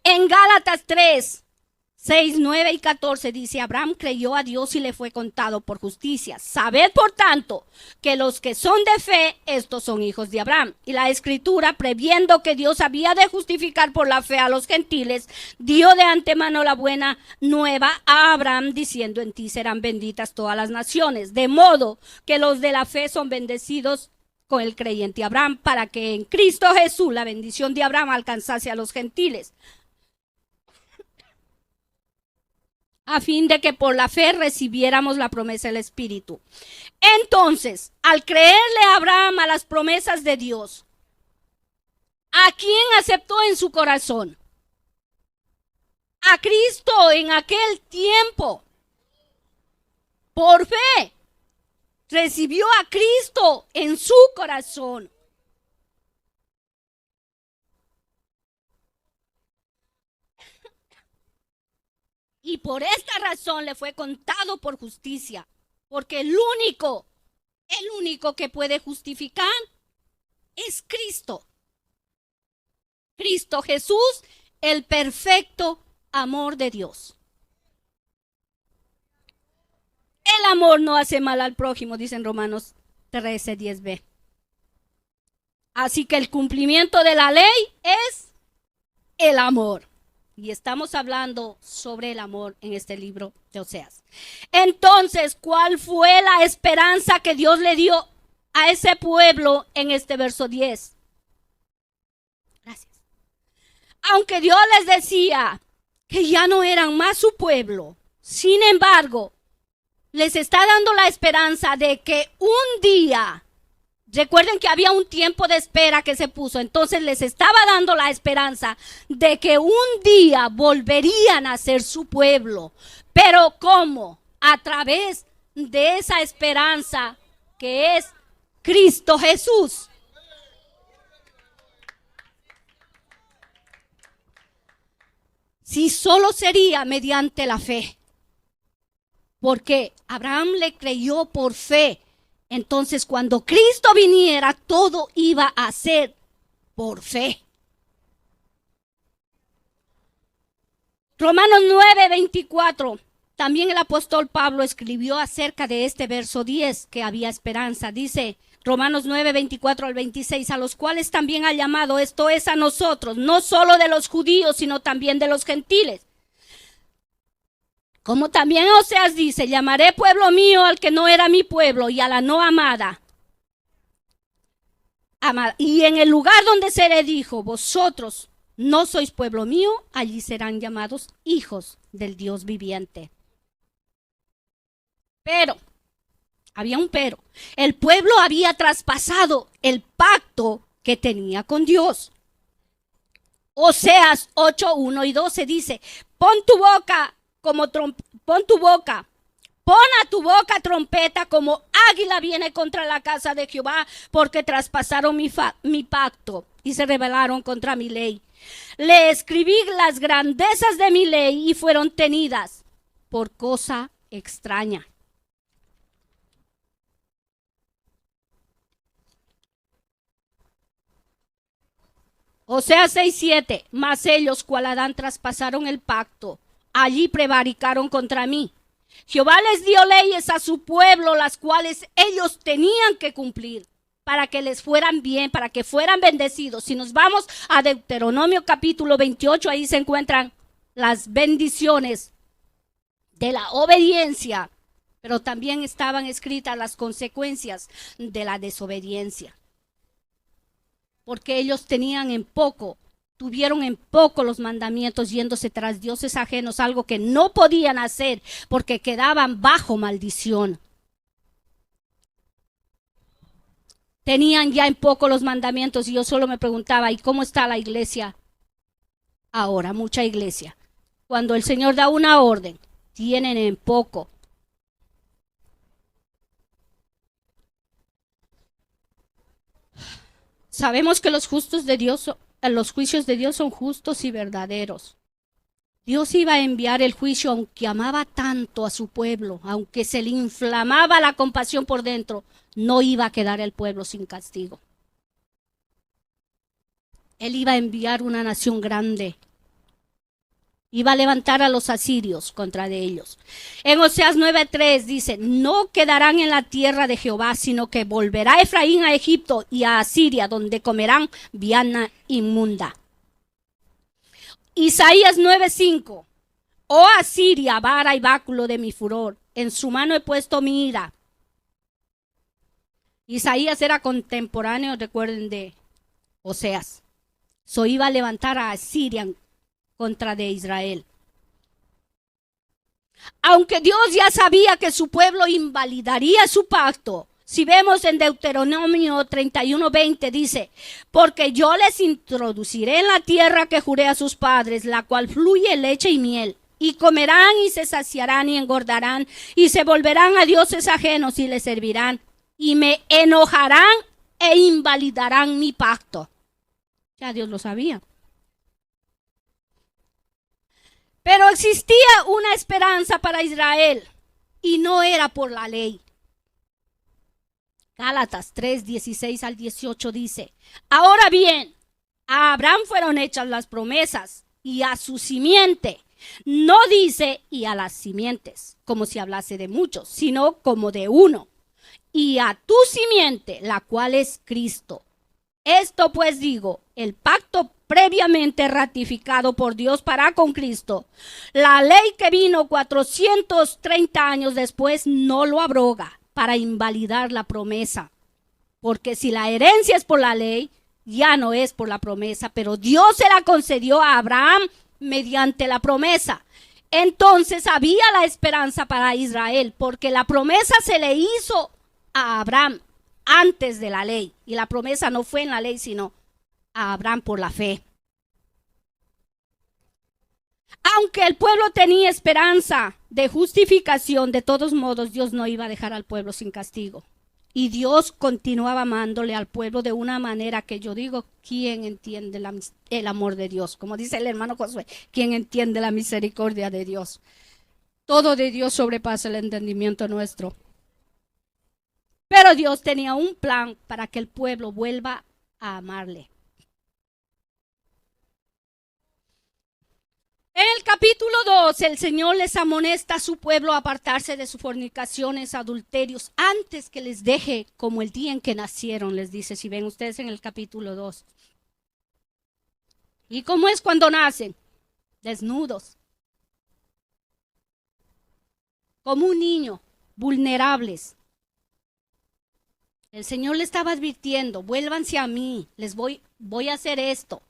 En Gálatas 3:6, 9 y 14 dice, Abraham creyó a Dios y le fue contado por justicia. Sabed, por tanto, que los que son de fe, estos son hijos de Abraham. Y la Escritura, previendo que Dios había de justificar por la fe a los gentiles, dio de antemano la buena nueva a Abraham, diciendo, en ti serán benditas todas las naciones. De modo que los de la fe son bendecidos con el creyente Abraham, para que en Cristo Jesús la bendición de Abraham alcanzase a los gentiles, a fin de que por la fe recibiéramos la promesa del Espíritu. Entonces, al creerle Abraham a las promesas de Dios, ¿a quién aceptó en su corazón? A Cristo en aquel tiempo. Por fe, recibió a Cristo en su corazón. Y por esta razón le fue contado por justicia, porque el único que puede justificar es Cristo. Cristo Jesús, el perfecto amor de Dios. El amor no hace mal al prójimo, dice en Romanos 13:10b. Así que el cumplimiento de la ley es el amor. Y estamos hablando sobre el amor en este libro de Oseas. Entonces, ¿cuál fue la esperanza que Dios le dio a ese pueblo en este verso 10? Gracias. Aunque Dios les decía que ya no eran más su pueblo, sin embargo, les está dando la esperanza de que un día, recuerden que había un tiempo de espera que se puso, entonces les estaba dando la esperanza de que un día volverían a ser su pueblo. Pero ¿cómo? A través de esa esperanza que es Cristo Jesús. Si solo sería mediante la fe, porque Abraham le creyó por fe. Entonces, cuando Cristo viniera, todo iba a ser por fe. Romanos 9:24. También el apóstol Pablo escribió acerca de este verso 10, que había esperanza. Dice Romanos 9:24 al 26, a los cuales también ha llamado, esto es a nosotros, no solo de los judíos, sino también de los gentiles. Como también Oseas dice, llamaré pueblo mío al que no era mi pueblo y a la no amada. Y en el lugar donde se le dijo, vosotros no sois pueblo mío, allí serán llamados hijos del Dios viviente. Pero, había un pero, el pueblo había traspasado el pacto que tenía con Dios. Oseas 8:1 y 12 dice, pon a tu boca trompeta como águila viene contra la casa de Jehová, porque traspasaron mi pacto y se rebelaron contra mi ley. Le escribí las grandezas de mi ley y fueron tenidas por cosa extraña. Oseas 6:7, mas ellos, cual Adán, traspasaron el pacto, allí prevaricaron contra mí. Jehová les dio leyes a su pueblo, las cuales ellos tenían que cumplir. para que les fueran bien, para que fueran bendecidos. Si nos vamos a Deuteronomio capítulo 28, ahí se encuentran las bendiciones de la obediencia, pero también estaban escritas las consecuencias de la desobediencia. Porque ellos tuvieron en poco los mandamientos, yéndose tras dioses ajenos, algo que no podían hacer porque quedaban bajo maldición. Tenían ya en poco los mandamientos y yo solo me preguntaba, ¿y cómo está la iglesia ahora? Mucha iglesia. Cuando el Señor da una orden, tienen en poco. Sabemos que los juicios de Dios son justos y verdaderos. Dios iba a enviar el juicio, aunque amaba tanto a su pueblo, aunque se le inflamaba la compasión por dentro, no iba a quedar el pueblo sin castigo. Él iba a enviar una nación grande. Iba a levantar a los asirios contra de ellos. En Oseas 9:3 dice, no quedarán en la tierra de Jehová, sino que volverá Efraín a Egipto y a Asiria, donde comerán vianda inmunda. Isaías 9:5, oh Asiria, vara y báculo de mi furor, en su mano he puesto mi ira. Isaías era contemporáneo, recuerden, de Oseas. Iba a levantar a Asiria contra de Israel. Aunque Dios ya sabía que su pueblo invalidaría su pacto, si vemos en Deuteronomio 31:20 dice, porque yo les introduciré en la tierra que juré a sus padres, la cual fluye leche y miel, y comerán y se saciarán y engordarán, y se volverán a dioses ajenos y les servirán, y me enojarán e invalidarán mi pacto. Ya Dios lo sabía. Pero existía una esperanza para Israel y no era por la ley. Gálatas 3:16-18 dice, ahora bien, a Abraham fueron hechas las promesas y a su simiente. No dice y a las simientes, como si hablase de muchos, sino como de uno. Y a tu simiente, la cual es Cristo. Esto pues digo, el pacto previamente ratificado por Dios para con Cristo, la ley que vino 430 años después no lo abroga para invalidar la promesa. Porque si la herencia es por la ley, ya no es por la promesa, pero Dios se la concedió a Abraham mediante la promesa. Entonces había la esperanza para Israel, porque la promesa se le hizo a Abraham antes de la ley. Y la promesa no fue en la ley, sino a Abraham por la fe. Aunque el pueblo tenía esperanza de justificación, de todos modos Dios no iba a dejar al pueblo sin castigo. Y Dios continuaba amándole al pueblo de una manera que yo digo, ¿quién entiende el amor de Dios? Como dice el hermano Josué, ¿quién entiende la misericordia de Dios? Todo de Dios sobrepasa el entendimiento nuestro. Pero Dios tenía un plan para que el pueblo vuelva a amarle. En el capítulo 2, el Señor les amonesta a su pueblo a apartarse de sus fornicaciones, adulterios, antes que les deje como el día en que nacieron, les dice, si ven ustedes en el capítulo 2. ¿Y cómo es cuando nacen? Desnudos. Como un niño, vulnerables. El Señor le estaba advirtiendo, vuélvanse a mí, voy a hacer esto.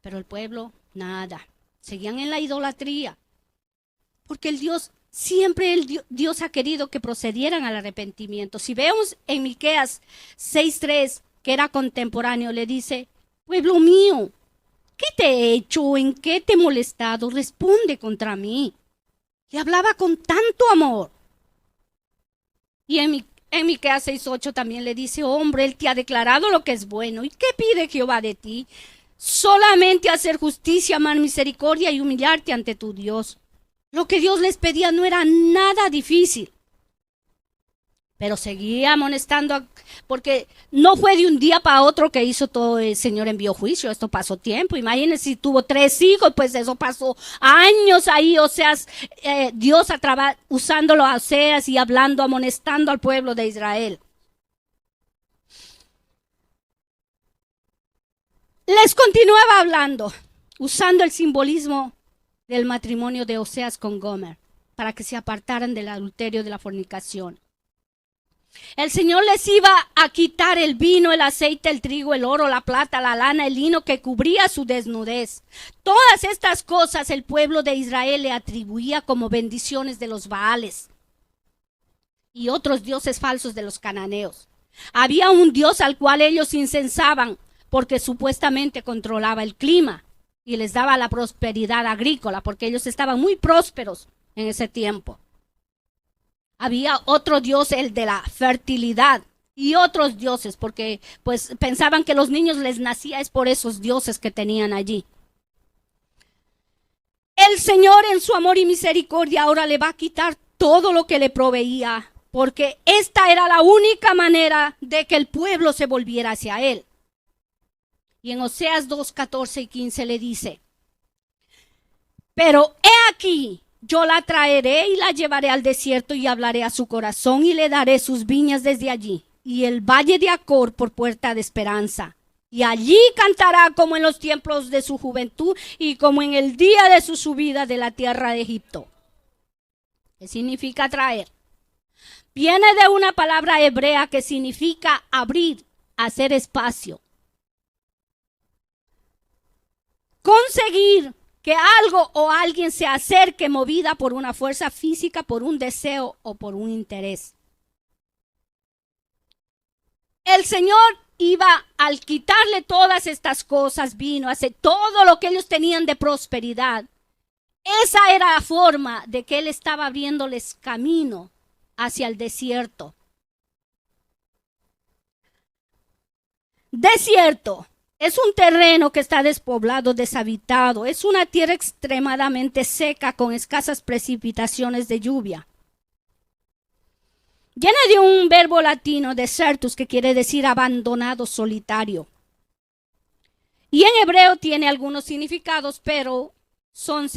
Pero el pueblo, nada. Seguían en la idolatría. Porque Dios ha querido que procedieran al arrepentimiento. Si vemos en Miqueas 6:3, que era contemporáneo, le dice, pueblo mío, ¿qué te he hecho? ¿En qué te he molestado? Responde contra mí. Le hablaba con tanto amor. Y en Miqueas 6:8 también le dice, hombre, Él te ha declarado lo que es bueno. ¿Y qué pide Jehová de ti? Solamente hacer justicia, amar misericordia y humillarte ante tu Dios. Lo que Dios les pedía no era nada difícil. Pero seguía amonestando, porque no fue de un día para otro que hizo todo, el Señor envió juicio. Esto pasó tiempo. Imagínense si tuvo 3 hijos, pues eso pasó años ahí. Oseas, Dios usándolo a Oseas y hablando, amonestando al pueblo de Israel. Les continuaba hablando, usando el simbolismo del matrimonio de Oseas con Gomer, para que se apartaran del adulterio, de la fornicación. El Señor les iba a quitar el vino, el aceite, el trigo, el oro, la plata, la lana, el lino que cubría su desnudez. Todas estas cosas el pueblo de Israel le atribuía como bendiciones de los Baales y otros dioses falsos de los cananeos. Había un dios al cual ellos incensaban porque supuestamente controlaba el clima y les daba la prosperidad agrícola, porque ellos estaban muy prósperos en ese tiempo. Había otro dios, el de la fertilidad, y otros dioses, porque pues pensaban que los niños les nacía es por esos dioses que tenían allí. El Señor en su amor y misericordia ahora le va a quitar todo lo que le proveía, porque esta era la única manera de que el pueblo se volviera hacia él. Y en Oseas 2, 14 y 15 le dice: pero he aquí, yo la traeré y la llevaré al desierto y hablaré a su corazón y le daré sus viñas desde allí y el valle de Acor por puerta de esperanza. Y allí cantará como en los tiempos de su juventud y como en el día de su subida de la tierra de Egipto. ¿Qué significa traer? Viene de una palabra hebrea que significa abrir, hacer espacio. Conseguir que algo o alguien se acerque movida por una fuerza física, por un deseo o por un interés. El Señor iba al quitarle todas estas cosas, vino a hacer todo lo que ellos tenían de prosperidad. Esa era la forma de que Él estaba abriéndoles camino hacia el desierto. Desierto. Es un terreno que está despoblado, deshabitado. Es una tierra extremadamente seca con escasas precipitaciones de lluvia. Llena de un verbo latino, desertus, que quiere decir abandonado, solitario. Y en hebreo tiene algunos significados, pero son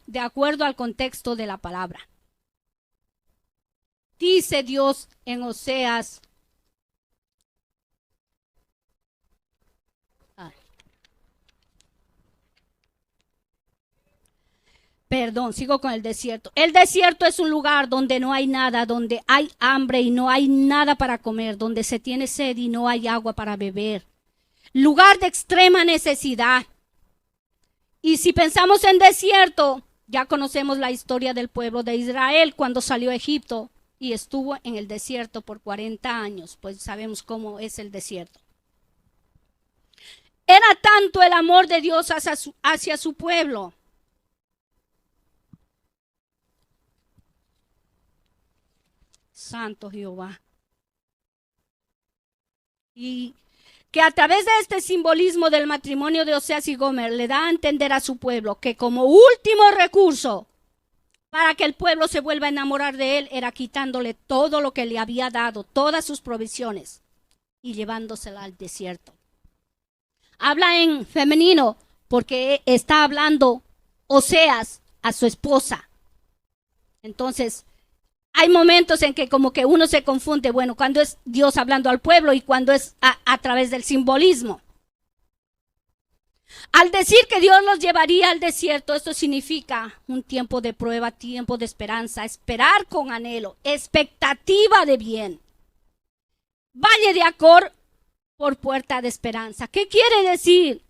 de acuerdo al contexto de la palabra. Dice Dios en Oseas. Sigo con el desierto. El desierto es un lugar donde no hay nada, donde hay hambre y no hay nada para comer, donde se tiene sed y no hay agua para beber. Lugar de extrema necesidad. Y si pensamos en desierto, ya conocemos la historia del pueblo de Israel cuando salió a Egipto y estuvo en el desierto por 40 años, pues sabemos cómo es el desierto. Era tanto el amor de Dios hacia su pueblo. Santo Jehová. Y que a través de este simbolismo del matrimonio de Oseas y Gomer le da a entender a su pueblo que como último recurso para que el pueblo se vuelva a enamorar de él era quitándole todo lo que le había dado, todas sus provisiones y llevándosela al desierto. Habla en femenino porque está hablando Oseas a su esposa. Entonces, hay momentos en que como que uno se confunde, bueno, cuando es Dios hablando al pueblo y cuando es a través del simbolismo. Al decir que Dios los llevaría al desierto, esto significa un tiempo de prueba, tiempo de esperanza, esperar con anhelo, expectativa de bien. Valle de Acor por puerta de esperanza. ¿Qué quiere decir?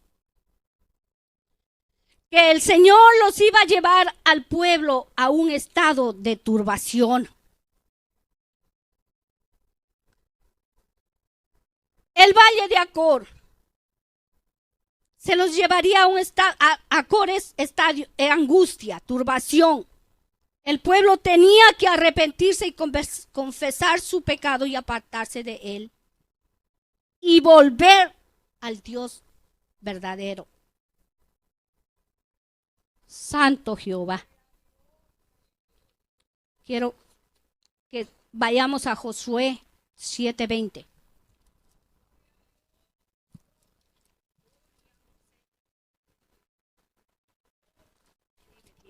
Que el Señor los iba a llevar al pueblo a un estado de turbación. El valle de Acor se los llevaría a un estado, Acor es estadio, angustia, turbación. El pueblo tenía que arrepentirse y confesar su pecado y apartarse de él y volver al Dios verdadero. Santo Jehová. Quiero que vayamos a Josué 7:20.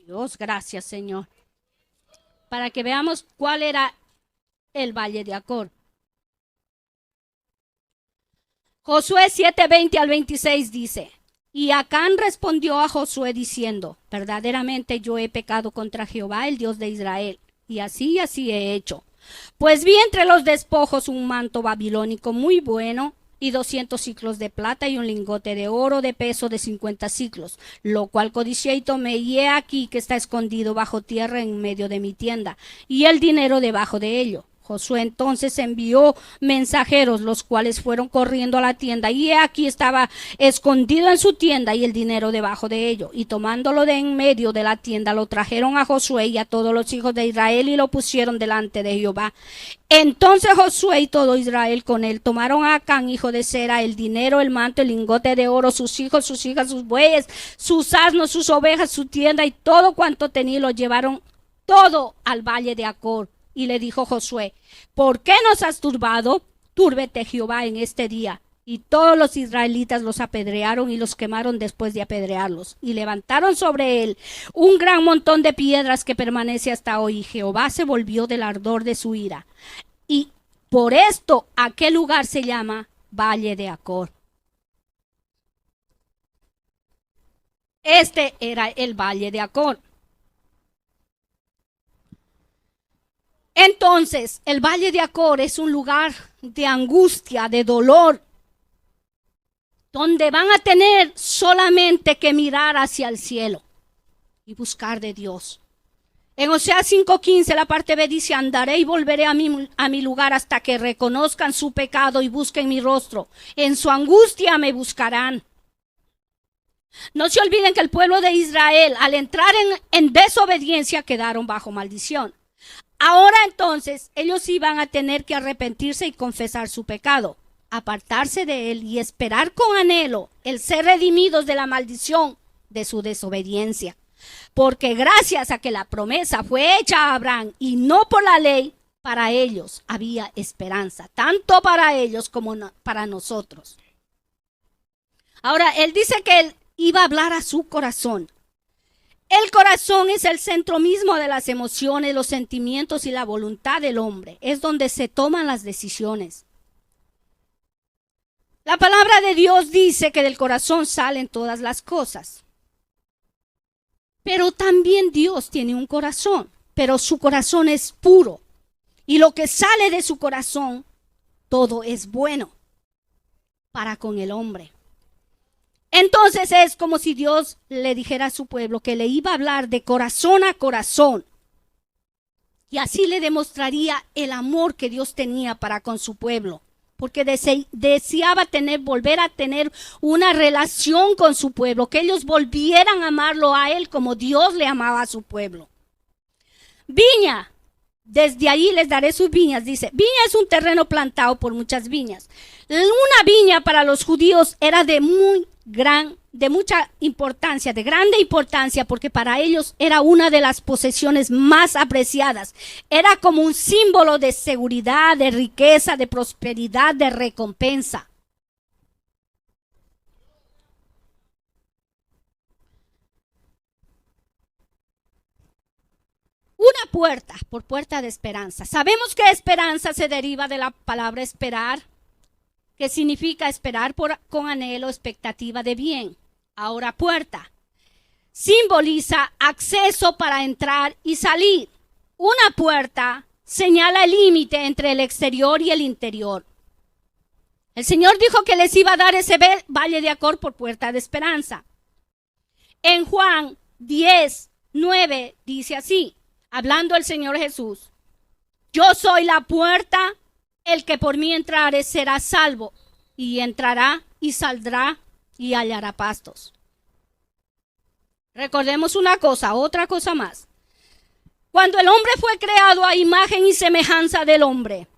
Dios, gracias, Señor. Para que veamos cuál era el valle de Acor. Josué 7:20 al 26 dice: Y Acán respondió a Josué diciendo: verdaderamente yo he pecado contra Jehová, el Dios de Israel, y así he hecho. Pues vi entre los despojos un manto babilónico muy bueno, y 200 siclos de plata, y un lingote de oro de peso de 50 siclos, lo cual codicié y tomé, y he aquí que está escondido bajo tierra en medio de mi tienda, y el dinero debajo de ello. Josué entonces envió mensajeros, los cuales fueron corriendo a la tienda, y he aquí estaba escondido en su tienda y el dinero debajo de ello. Y tomándolo de en medio de la tienda, lo trajeron a Josué y a todos los hijos de Israel y lo pusieron delante de Jehová. Entonces Josué y todo Israel con él tomaron a Acán, hijo de Zera, el dinero, el manto, el lingote de oro, sus hijos, sus hijas, sus bueyes, sus asnos, sus ovejas, su tienda y todo cuanto tenía, lo llevaron todo al valle de Acor. Y le dijo Josué: ¿por qué nos has turbado? Túrbete Jehová en este día. Y todos los israelitas los apedrearon y los quemaron después de apedrearlos. Y levantaron sobre él un gran montón de piedras que permanece hasta hoy. Y Jehová se volvió del ardor de su ira. Y por esto aquel lugar se llama Valle de Acor. Este era el Valle de Acor. Entonces, el Valle de Acor es un lugar de angustia, de dolor, donde van a tener solamente que mirar hacia el cielo y buscar de Dios. En Oseas 5:15, la parte B dice: andaré y volveré a mi lugar hasta que reconozcan su pecado y busquen mi rostro. En su angustia me buscarán. No se olviden que el pueblo de Israel, al entrar en desobediencia, quedaron bajo maldición. Ahora entonces ellos iban a tener que arrepentirse y confesar su pecado, apartarse de él y esperar con anhelo el ser redimidos de la maldición de su desobediencia. Porque gracias a que la promesa fue hecha a Abraham y no por la ley, para ellos había esperanza, tanto para ellos como para nosotros. Ahora, él dice que él iba a hablar a su corazón. El corazón es el centro mismo de las emociones, los sentimientos y la voluntad del hombre. Es donde se toman las decisiones. La palabra de Dios dice que del corazón salen todas las cosas. Pero también Dios tiene un corazón, pero su corazón es puro. Y lo que sale de su corazón, todo es bueno para con el hombre. Entonces es como si Dios le dijera a su pueblo que le iba a hablar de corazón a corazón. Y así le demostraría el amor que Dios tenía para con su pueblo. Porque deseaba volver a tener una relación con su pueblo. Que ellos volvieran a amarlo a él como Dios le amaba a su pueblo. Viña. Desde ahí les daré sus viñas. Dice, viña es un terreno plantado por muchas viñas. Una viña para los judíos era de mucha importancia, de grande importancia, porque para ellos era una de las posesiones más apreciadas. Era como un símbolo de seguridad, de riqueza, de prosperidad, de recompensa. Una puerta, por puerta de esperanza. Sabemos que esperanza se deriva de la palabra esperar, que significa esperar con anhelo, expectativa de bien. Ahora, puerta simboliza acceso para entrar y salir. Una puerta señala el límite entre el exterior y el interior. El Señor dijo que les iba a dar ese valle de Acor por puerta de esperanza. En Juan 10:9 dice así, hablando el Señor Jesús: yo soy la puerta, el que por mí entrare será salvo, y entrará y saldrá y hallará pastos. Recordemos una cosa, otra cosa más. Cuando el hombre fue creado a imagen y semejanza del hombre,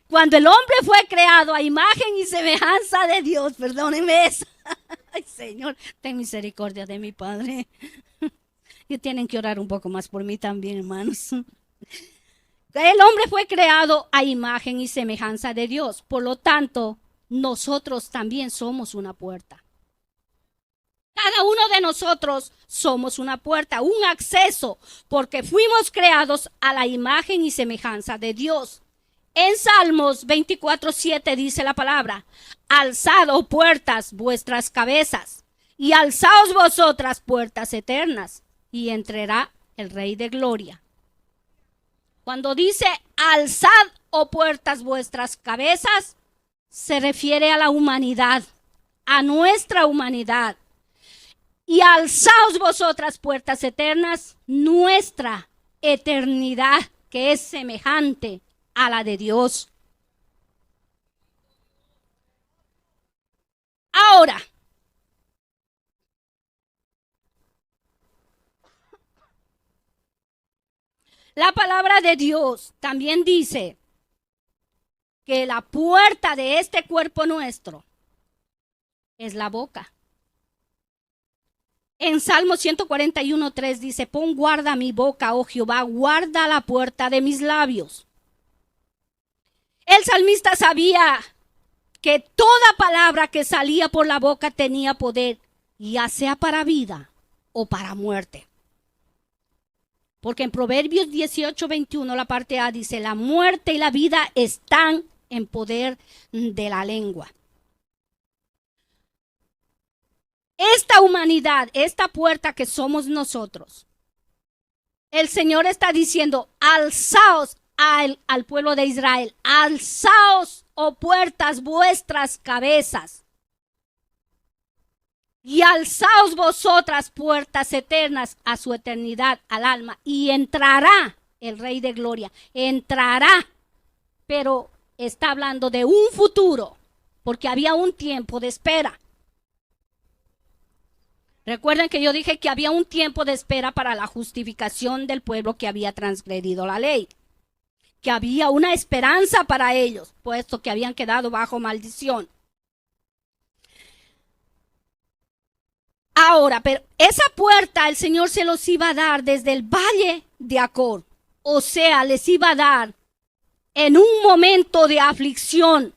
cuando el hombre fue creado a imagen y semejanza de Dios, perdónenme eso. Ay, Señor, ten misericordia de mi Padre. Y tienen que orar un poco más por mí también, hermanos. El hombre fue creado a imagen y semejanza de Dios. Por lo tanto, nosotros también somos una puerta. Cada uno de nosotros somos una puerta, un acceso, porque fuimos creados a la imagen y semejanza de Dios. En Salmos 24:7 dice la palabra: alzad, oh puertas, vuestras cabezas, y alzaos vosotras, puertas eternas, y entrará el Rey de Gloria. Cuando dice alzad, oh puertas, vuestras cabezas, se refiere a la humanidad, a nuestra humanidad. Y alzaos vosotras, puertas eternas, nuestra eternidad, que es semejante a la de Dios. Ahora, la palabra de Dios también dice que la puerta de este cuerpo nuestro es la boca. En Salmo 141:3 dice: pon guarda mi boca, oh Jehová, guarda la puerta de mis labios. El salmista sabía que toda palabra que salía por la boca tenía poder, ya sea para vida o para muerte. Porque en Proverbios 18:21, la parte A dice: la muerte y la vida están en poder de la lengua. Esta humanidad, esta puerta que somos nosotros, el Señor está diciendo: alzaos al pueblo de Israel, alzaos, oh puertas, vuestras cabezas, y alzaos vosotras, puertas eternas, a su eternidad, al alma, y entrará el Rey de Gloria, entrará, pero está hablando de un futuro, porque había un tiempo de espera. Recuerden que yo dije que había un tiempo de espera para la justificación del pueblo que había transgredido la ley, que había una esperanza para ellos, puesto que habían quedado bajo maldición. Ahora, pero esa puerta el Señor se los iba a dar desde el valle de Acor, o sea, les iba a dar en un momento de aflicción,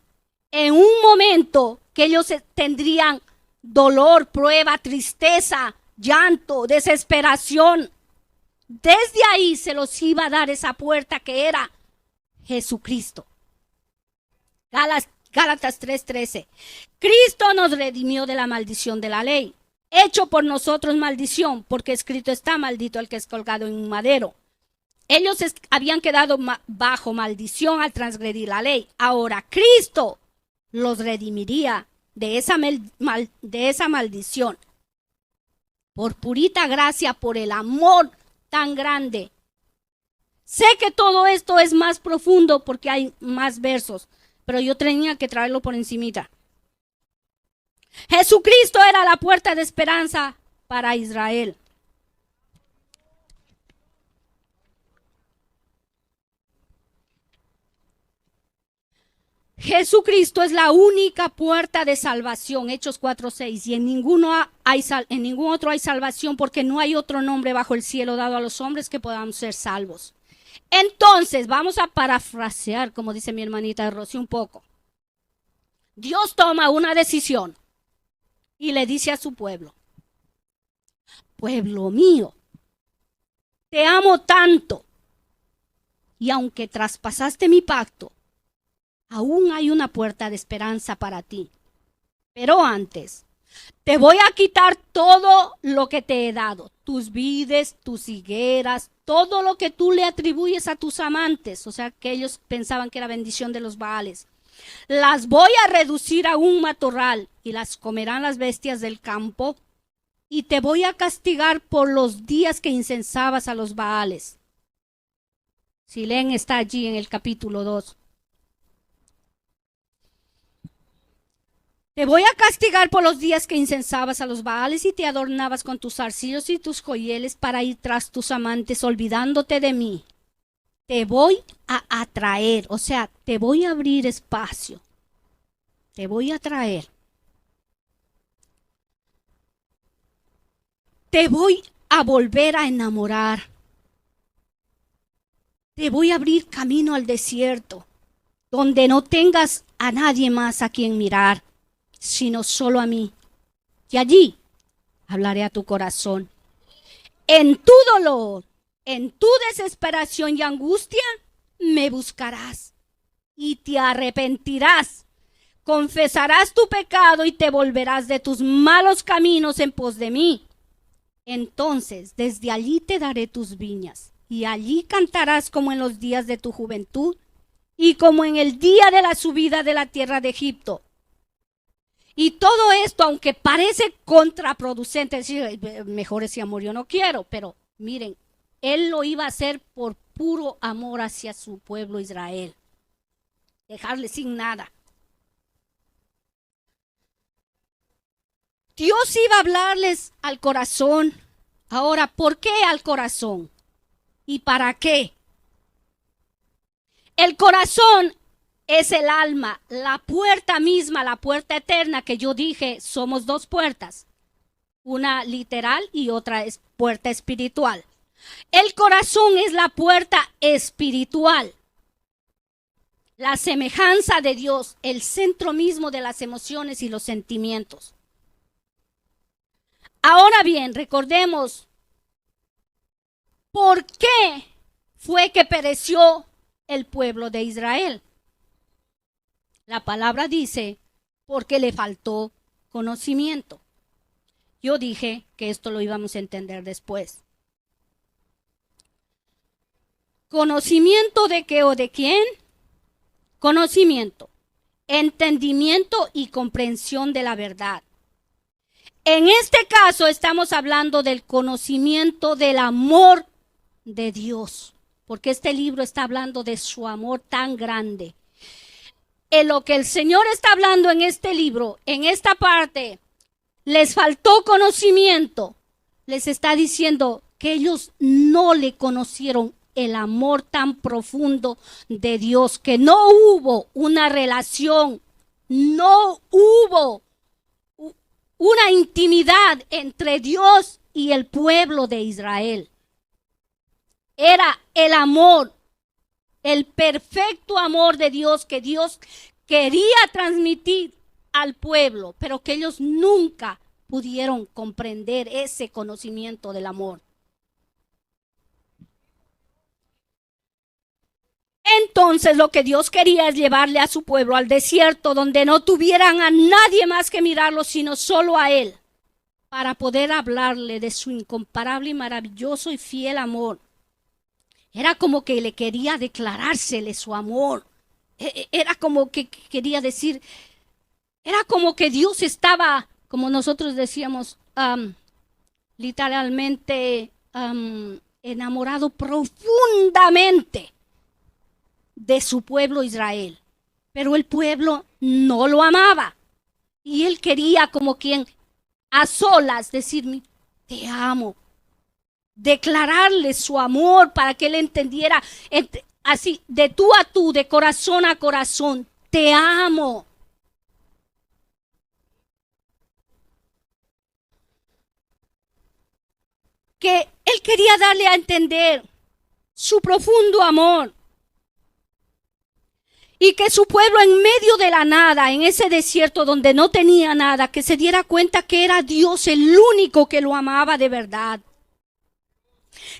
en un momento que ellos tendrían dolor, prueba, tristeza, llanto, desesperación. Desde ahí se los iba a dar esa puerta que era Jesucristo. Gálatas 3:13. Cristo nos redimió de la maldición de la ley, hecho por nosotros maldición, porque escrito está: maldito el que es colgado en un madero. Ellos habían quedado bajo maldición al transgredir la ley. Ahora Cristo los redimiría de esa maldición, por purita gracia, por el amor tan grande. Sé que todo esto es más profundo porque hay más versos, pero yo tenía que traerlo por encimita. Jesucristo era la puerta de esperanza para Israel. Jesucristo es la única puerta de salvación, Hechos 4:6, y en ningún otro hay salvación, porque no hay otro nombre bajo el cielo dado a los hombres que podamos ser salvos. Entonces, vamos a parafrasear, como dice mi hermanita Rosy, un poco. Dios toma una decisión y le dice a su pueblo: pueblo mío, te amo tanto, y aunque traspasaste mi pacto, aún hay una puerta de esperanza para ti. Pero antes, te voy a quitar todo lo que te he dado, tus vides, tus higueras, todo lo que tú le atribuyes a tus amantes, o sea, que ellos pensaban que era bendición de los Baales. Las voy a reducir a un matorral y las comerán las bestias del campo, y te voy a castigar por los días que incensabas a los Baales. Si leen, está allí en el capítulo 2. Te voy a castigar por los días que incensabas a los Baales y te adornabas con tus zarcillos y tus joyeles para ir tras tus amantes, olvidándote de mí. Te voy a atraer, o sea, te voy a abrir espacio. Te voy a atraer. Te voy a volver a enamorar. Te voy a abrir camino al desierto, donde no tengas a nadie más a quien mirar, sino solo a mí. Y allí hablaré a tu corazón. En tu dolor, en tu desesperación y angustia, me buscarás. y te arrepentirás. Confesarás tu pecado y te volverás de tus malos caminos en pos de mí. Entonces, desde allí te daré tus viñas, y allí cantarás como en los días de tu juventud, y como en el día de la subida de la tierra de Egipto. Y todo esto, aunque parece contraproducente, decir, mejor ese amor yo no quiero, pero miren, él lo iba a hacer por puro amor hacia su pueblo Israel. Dejarle sin nada. Dios iba a hablarles al corazón. Ahora, ¿por qué al corazón? ¿Y para qué? El corazón es el alma, la puerta misma, la puerta eterna que yo dije, somos dos puertas. Una literal y otra es puerta espiritual. El corazón es la puerta espiritual. La semejanza de Dios, el centro mismo de las emociones y los sentimientos. Ahora bien, recordemos, ¿por qué fue que pereció el pueblo de Israel? La palabra dice, porque le faltó conocimiento. Yo dije que esto lo íbamos a entender después. ¿Conocimiento de qué o de quién? Conocimiento, entendimiento y comprensión de la verdad. En este caso estamos hablando del conocimiento del amor de Dios, porque este libro está hablando de su amor tan grande. En lo que el Señor está hablando en este libro, en esta parte, les faltó conocimiento. Les está diciendo que ellos no le conocieron el amor tan profundo de Dios, que no hubo una relación, no hubo una intimidad entre Dios y el pueblo de Israel. Era el amor, el perfecto amor de Dios que Dios quería transmitir al pueblo, pero que ellos nunca pudieron comprender ese conocimiento del amor. Entonces lo que Dios quería es llevarle a su pueblo al desierto, donde no tuvieran a nadie más que mirarlo, sino solo a Él, para poder hablarle de su incomparable y maravilloso y fiel amor. Era como que le quería declarársele su amor. Era como que quería decir, era como que Dios estaba, como nosotros decíamos, literalmente enamorado profundamente de su pueblo Israel, pero el pueblo no lo amaba y él quería como quien a solas decirme, te amo, declararle su amor para que él entendiera así de tú a tú, de corazón a corazón, te amo. Que él quería darle a entender su profundo amor. Y que su pueblo en medio de la nada, en ese desierto donde no tenía nada, que se diera cuenta que era Dios el único que lo amaba de verdad.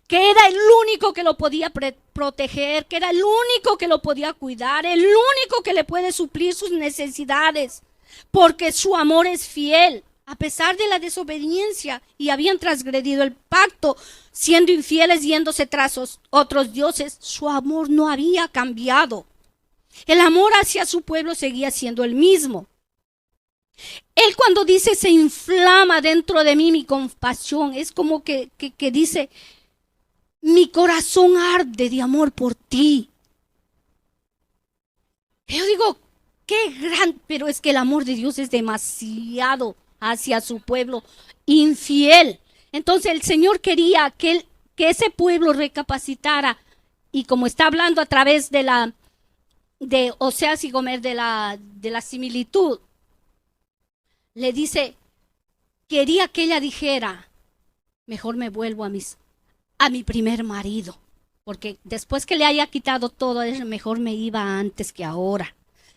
Que era el único que lo podía proteger, que era el único que lo podía cuidar, el único que le puede suplir sus necesidades. Porque su amor es fiel, a pesar de la desobediencia, y habían transgredido el pacto, siendo infieles, yéndose tras otros dioses, su amor no había cambiado. El amor hacia su pueblo seguía siendo el mismo. Él cuando dice se inflama dentro de mí mi compasión, es como que dice mi corazón arde de amor por ti. Yo digo, qué gran, pero es que el amor de Dios es demasiado hacia su pueblo infiel. Entonces el Señor quería que ese pueblo recapacitara, y como está hablando a través de Oseas y Gomer de la similitud, le dice, quería que ella dijera, mejor me vuelvo a mi primer marido, porque después que le haya quitado todo, mejor me iba antes que ahora.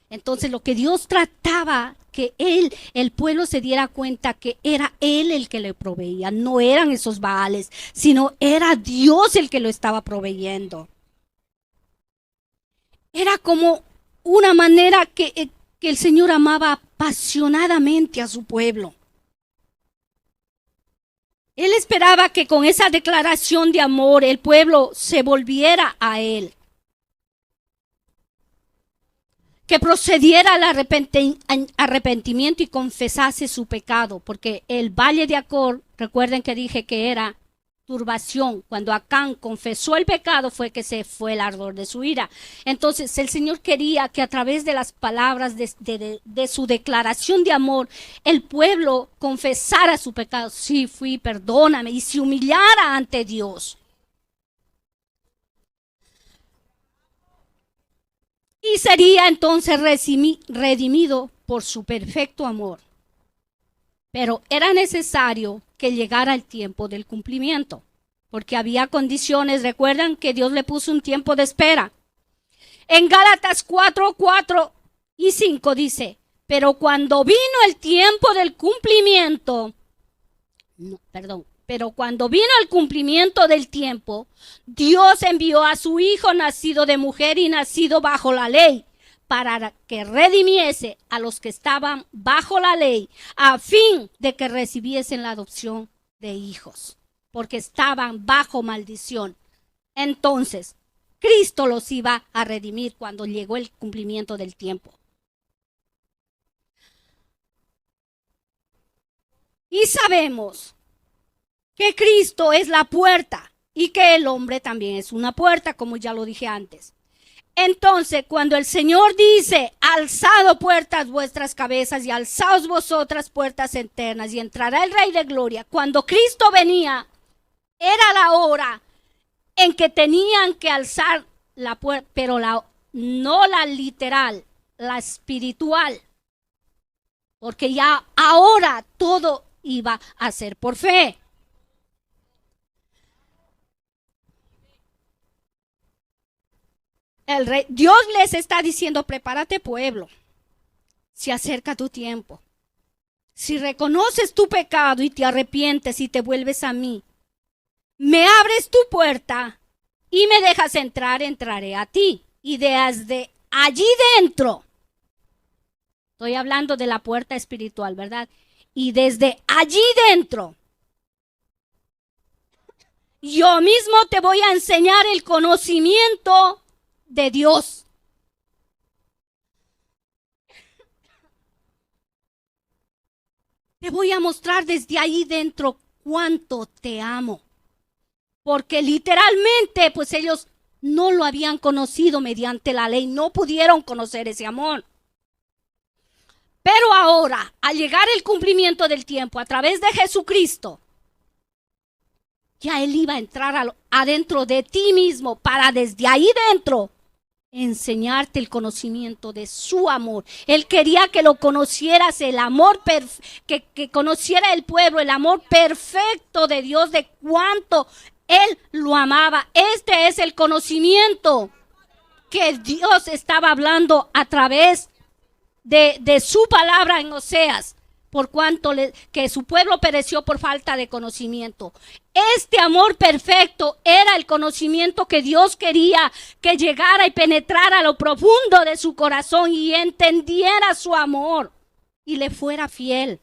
Entonces lo que Dios trataba, que el pueblo se diera cuenta que era Él el que le proveía, no eran esos Baales, sino era Dios el que lo estaba proveyendo. Era como una manera que el Señor amaba apasionadamente a su pueblo. Él esperaba que con esa declaración de amor el pueblo se volviera a Él, que procediera al arrepentimiento y confesase su pecado, porque el valle de Acor, recuerden que dije que era turbación. Cuando Acán confesó el pecado fue que se fue el ardor de su ira. Entonces el Señor quería que a través de las palabras de su declaración de amor, el pueblo confesara su pecado. Sí, fui, perdóname, y se humillara ante Dios. Y sería entonces redimido por su perfecto amor. Pero era necesario que llegara el tiempo del cumplimiento, porque había condiciones. Recuerdan que Dios le puso un tiempo de espera. En Gálatas 4 y 5 dice, pero cuando vino el tiempo del cumplimiento, pero cuando vino el cumplimiento del tiempo, Dios envió a su Hijo nacido de mujer y nacido bajo la ley, para que redimiese a los que estaban bajo la ley, a fin de que recibiesen la adopción de hijos, porque estaban bajo maldición. Entonces, Cristo los iba a redimir cuando llegó el cumplimiento del tiempo. Y sabemos que Cristo es la puerta y que el hombre también es una puerta, como ya lo dije antes. Entonces, cuando el Señor dice, alzado puertas vuestras cabezas y alzaos vosotras puertas eternas y entrará el Rey de Gloria, cuando Cristo venía, era la hora en que tenían que alzar la puerta, pero no la literal, la espiritual, porque ya ahora todo iba a ser por fe. Dios les está diciendo, prepárate pueblo, se acerca tu tiempo. Si reconoces tu pecado y te arrepientes y te vuelves a mí, me abres tu puerta y me dejas entrar, entraré a ti. Y desde allí dentro, estoy hablando de la puerta espiritual, ¿verdad? Y desde allí dentro, yo mismo te voy a enseñar el conocimiento de Dios. Te voy a mostrar desde ahí dentro cuánto te amo. Porque literalmente, pues ellos no lo habían conocido mediante la ley, no pudieron conocer ese amor. Pero ahora, al llegar el cumplimiento del tiempo a través de Jesucristo, ya Él iba a entrar adentro de ti mismo para desde ahí dentro enseñarte el conocimiento de su amor. Él quería que lo conocieras, el amor, que conociera el pueblo, el amor perfecto de Dios, de cuánto Él lo amaba. Este es el conocimiento que Dios estaba hablando a través de su palabra en Oseas, por cuanto que su pueblo pereció por falta de conocimiento. Este amor perfecto era el conocimiento que Dios quería que llegara y penetrara a lo profundo de su corazón y entendiera su amor y le fuera fiel.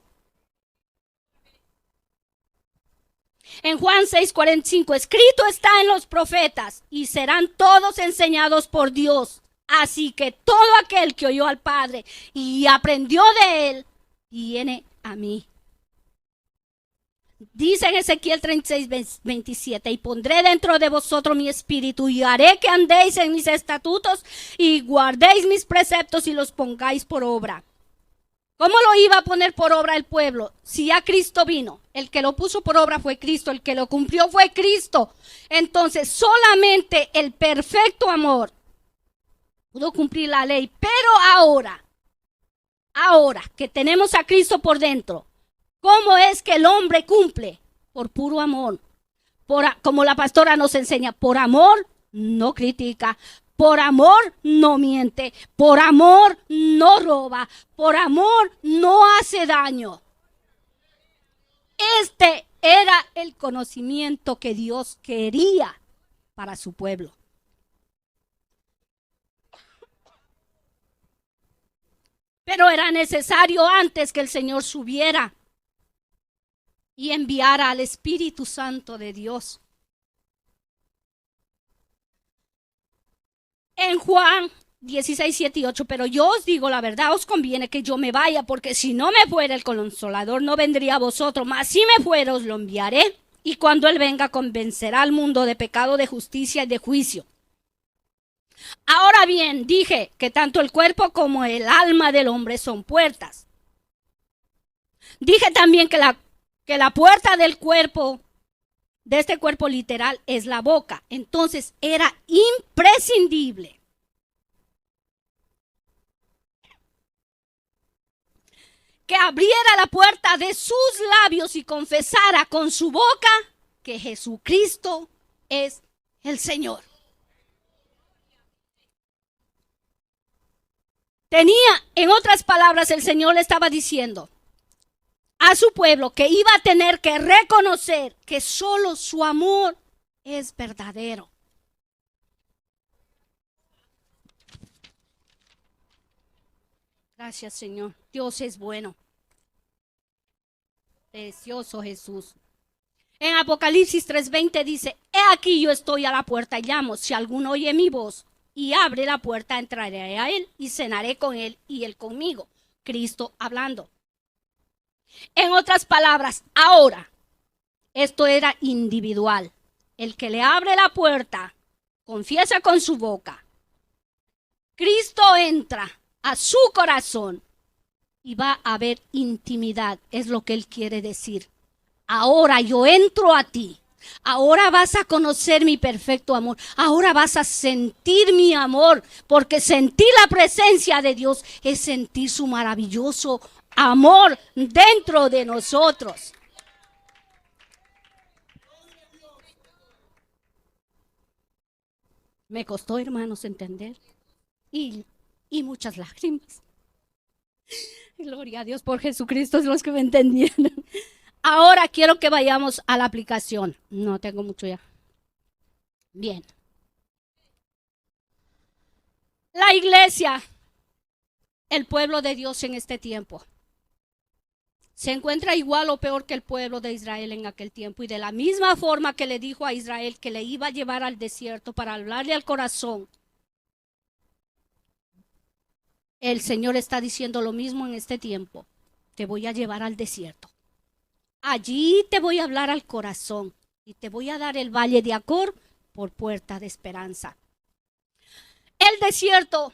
En Juan 6:45, escrito está en los profetas y serán todos enseñados por Dios. Así que todo aquel que oyó al Padre y aprendió de Él, viene a mí. Dice en Ezequiel 36:27, y pondré dentro de vosotros mi espíritu y haré que andéis en mis estatutos y guardéis mis preceptos y los pongáis por obra. ¿Cómo lo iba a poner por obra el pueblo? Si ya Cristo vino, el que lo puso por obra fue Cristo, el que lo cumplió fue Cristo. Entonces solamente el perfecto amor pudo cumplir la ley, pero ahora que tenemos a Cristo por dentro, ¿cómo es que el hombre cumple? Por puro amor. Como la pastora nos enseña, por amor no critica, por amor no miente, por amor no roba, por amor no hace daño. Este era el conocimiento que Dios quería para su pueblo. Pero era necesario antes que el Señor subiera y enviara al Espíritu Santo de Dios. En Juan 16, 7 y 8, pero yo os digo la verdad, os conviene que yo me vaya, porque si no me fuera el Consolador, no vendría a vosotros, mas si me fuera os lo enviaré, y cuando Él venga convencerá al mundo de pecado, de justicia y de juicio. Ahora bien, dije que tanto el cuerpo como el alma del hombre son puertas. Dije también que la puerta del cuerpo, de este cuerpo literal, es la boca. Entonces era imprescindible que abriera la puerta de sus labios y confesara con su boca que Jesucristo es el Señor. En otras palabras, el Señor le estaba diciendo a su pueblo que iba a tener que reconocer que solo su amor es verdadero. Gracias, Señor. Dios es bueno. Precioso Jesús. En Apocalipsis 3:20 dice: he aquí yo estoy a la puerta y llamo. Si alguno oye mi voz y abre la puerta, entraré a él y cenaré con él y él conmigo. Cristo hablando. En otras palabras, ahora, esto era individual. El que le abre la puerta, confiesa con su boca. Cristo entra a su corazón y va a haber intimidad, es lo que Él quiere decir. Ahora yo entro a ti. Ahora vas a conocer mi perfecto amor. Ahora vas a sentir mi amor, porque sentir la presencia de Dios es sentir su maravilloso amor dentro de nosotros. Me costó, hermanos, entender. Y muchas lágrimas. Gloria a Dios por Jesucristo, es los que me entendieron. Ahora quiero que vayamos a la aplicación. No tengo mucho ya. Bien. La iglesia, el pueblo de Dios en este tiempo, se encuentra igual o peor que el pueblo de Israel en aquel tiempo. Y de la misma forma que le dijo a Israel que le iba a llevar al desierto para hablarle al corazón, el Señor está diciendo lo mismo en este tiempo. Te voy a llevar al desierto. Allí te voy a hablar al corazón y te voy a dar el valle de Acor por puerta de esperanza. El desierto,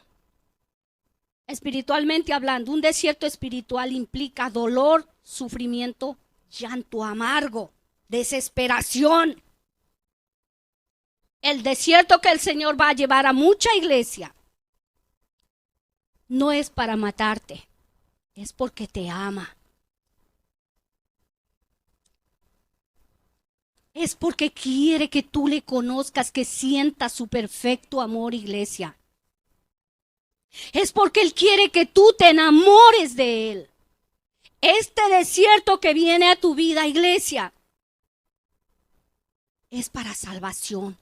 espiritualmente hablando, un desierto espiritual implica dolor, sufrimiento, llanto amargo, desesperación. El desierto que el Señor va a llevar a mucha iglesia no es para matarte, es porque te ama. Es porque quiere que tú le conozcas, que sientas su perfecto amor, iglesia. Es porque Él quiere que tú te enamores de Él. Este desierto que viene a tu vida, iglesia, es para salvación.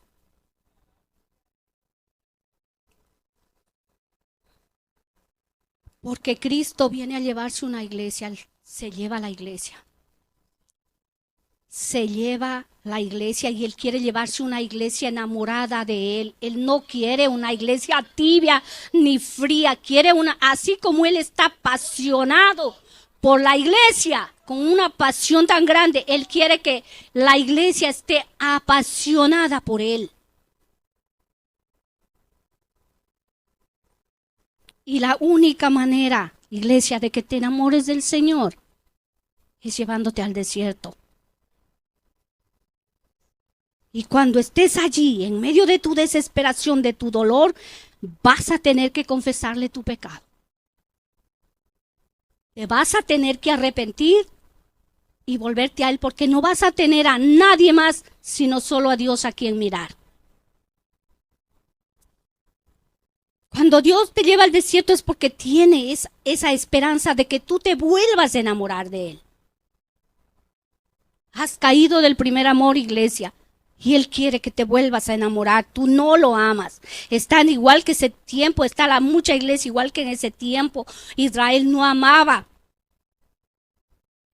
Porque Cristo viene a llevarse una iglesia, se lleva la iglesia. Se lleva la iglesia y Él quiere llevarse una iglesia enamorada de Él. Él no quiere una iglesia tibia ni fría, quiere una, así como Él está apasionado por la iglesia, con una pasión tan grande, Él quiere que la iglesia esté apasionada por Él. Y la única manera, iglesia, de que te enamores del Señor es llevándote al desierto. Y cuando estés allí, en medio de tu desesperación, de tu dolor, vas a tener que confesarle tu pecado. Te vas a tener que arrepentir y volverte a Él, porque no vas a tener a nadie más, sino solo a Dios a quien mirar. Cuando Dios te lleva al desierto es porque tiene esa esperanza de que tú te vuelvas a enamorar de Él. Has caído del primer amor, iglesia. Y Él quiere que te vuelvas a enamorar. Tú no lo amas. Están igual que ese tiempo. Está la mucha iglesia igual que en ese tiempo. Israel no amaba.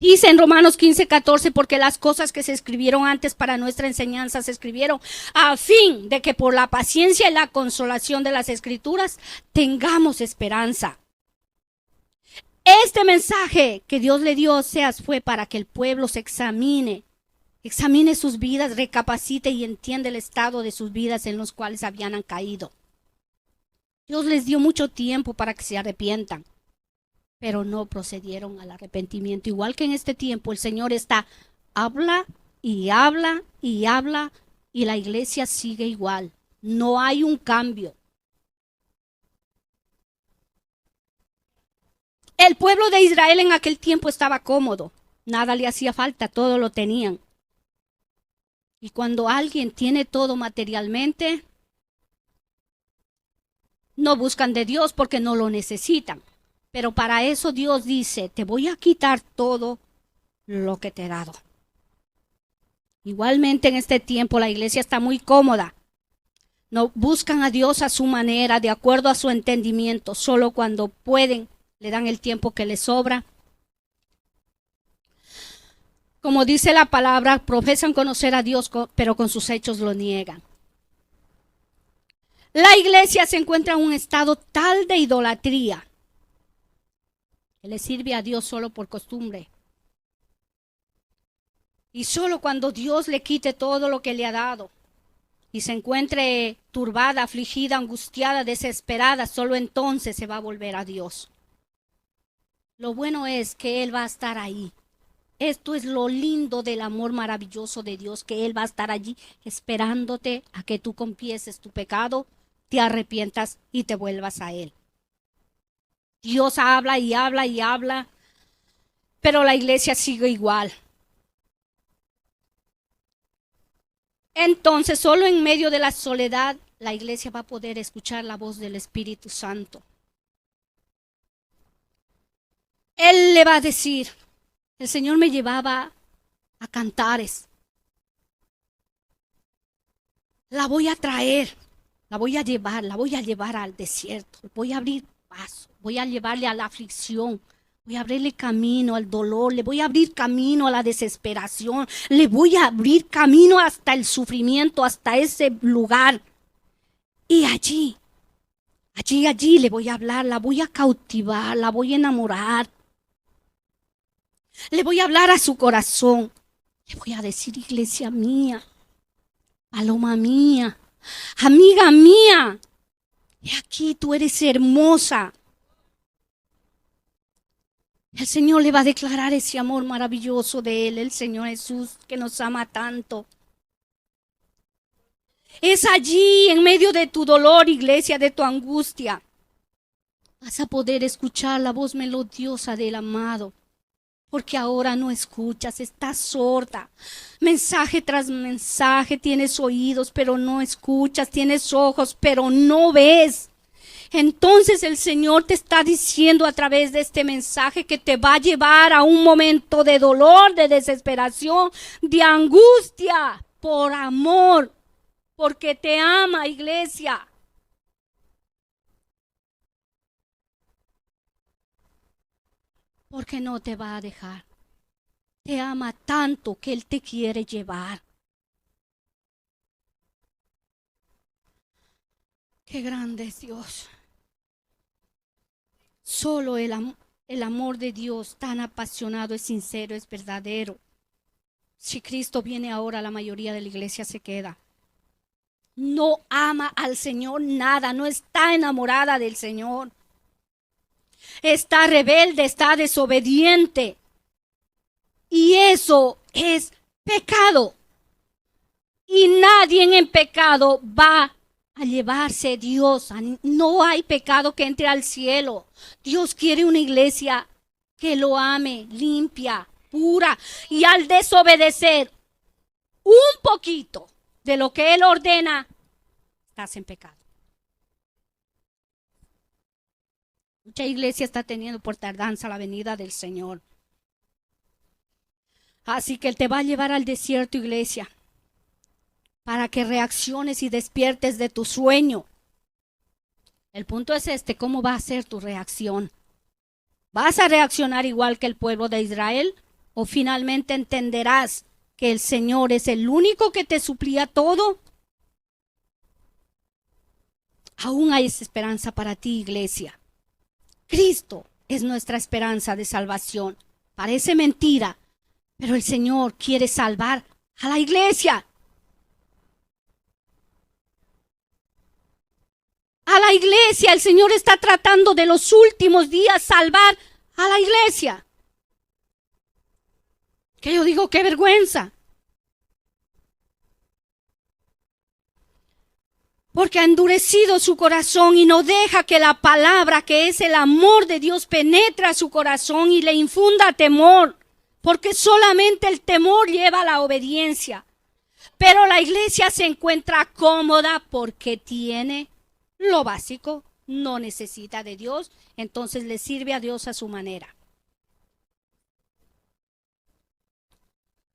Dice en Romanos 15:14, porque las cosas que se escribieron antes para nuestra enseñanza se escribieron a fin de que por la paciencia y la consolación de las escrituras tengamos esperanza. Este mensaje que Dios le dio a Oseas fue para que el pueblo se examine sus vidas, recapacite y entienda el estado de sus vidas en los cuales habían caído. Dios les dio mucho tiempo para que se arrepientan, pero no procedieron al arrepentimiento. Igual que en este tiempo el Señor está, habla y habla y habla, y la iglesia sigue igual. No hay un cambio. El pueblo de Israel en aquel tiempo estaba cómodo. Nada le hacía falta, todo lo tenían. Y cuando alguien tiene todo materialmente, no buscan de Dios porque no lo necesitan. Pero para eso Dios dice, te voy a quitar todo lo que te he dado. Igualmente en este tiempo la iglesia está muy cómoda. No buscan a Dios a su manera, de acuerdo a su entendimiento. Solo cuando pueden, le dan el tiempo que les sobra. Como dice la palabra, profesan conocer a Dios, pero con sus hechos lo niegan. La iglesia se encuentra en un estado tal de idolatría que le sirve a Dios solo por costumbre. Y solo cuando Dios le quite todo lo que le ha dado y se encuentre turbada, afligida, angustiada, desesperada, solo entonces se va a volver a Dios. Lo bueno es que Él va a estar ahí. Esto es lo lindo del amor maravilloso de Dios, que Él va a estar allí esperándote a que tú confieses tu pecado, te arrepientas y te vuelvas a Él. Dios habla y habla y habla, pero la iglesia sigue igual. Entonces, solo en medio de la soledad, la iglesia va a poder escuchar la voz del Espíritu Santo. Él le va a decir, el Señor me llevaba a cantares. La voy a traer, la voy a llevar al desierto. Voy a abrir paso, voy a llevarle a la aflicción. Voy a abrirle camino al dolor, le voy a abrir camino a la desesperación, le voy a abrir camino hasta el sufrimiento, hasta ese lugar. Y allí le voy a hablar, la voy a cautivar, la voy a enamorar. Le voy a hablar a su corazón. Le voy a decir, iglesia mía, paloma mía, amiga mía, he aquí tú eres hermosa. El Señor le va a declarar ese amor maravilloso de Él, el Señor Jesús, que nos ama tanto. Es allí, en medio de tu dolor, iglesia, de tu angustia, vas a poder escuchar la voz melodiosa del amado. Porque ahora no escuchas, estás sorda. Mensaje tras mensaje, tienes oídos, pero no escuchas, tienes ojos, pero no ves. Entonces el Señor te está diciendo a través de este mensaje que te va a llevar a un momento de dolor, de desesperación, de angustia, por amor, porque te ama, iglesia. Porque no te va a dejar. Te ama tanto que Él te quiere llevar. Qué grande es Dios. Solo el amor de Dios tan apasionado es sincero, es verdadero. Si Cristo viene ahora, la mayoría de la iglesia se queda. No ama al Señor nada, no está enamorada del Señor. Está rebelde, está desobediente. Y eso es pecado. Y nadie en pecado va a llevarse Dios. No hay pecado que entre al cielo. Dios quiere una iglesia que lo ame, limpia, pura. Y al desobedecer un poquito de lo que Él ordena, estás en pecado. Mucha iglesia está teniendo por tardanza la venida del Señor. Así que Él te va a llevar al desierto, iglesia. para que reacciones y despiertes de tu sueño. El punto es ¿cómo va a ser tu reacción? ¿Vas a reaccionar igual que el pueblo de Israel? ¿O finalmente entenderás que el Señor es el único que te suplía todo? Aún hay esperanza para ti, iglesia. Cristo es nuestra esperanza de salvación. Parece mentira, pero el Señor quiere salvar a la iglesia. A la iglesia, el Señor está tratando de los últimos días salvar a la iglesia. Que yo digo, qué vergüenza. Porque ha endurecido su corazón y no deja que la palabra, que es el amor de Dios, penetre a su corazón y le infunda temor. Porque solamente el temor lleva a la obediencia. Pero la iglesia se encuentra cómoda porque tiene lo básico, no necesita de Dios, entonces le sirve a Dios a su manera.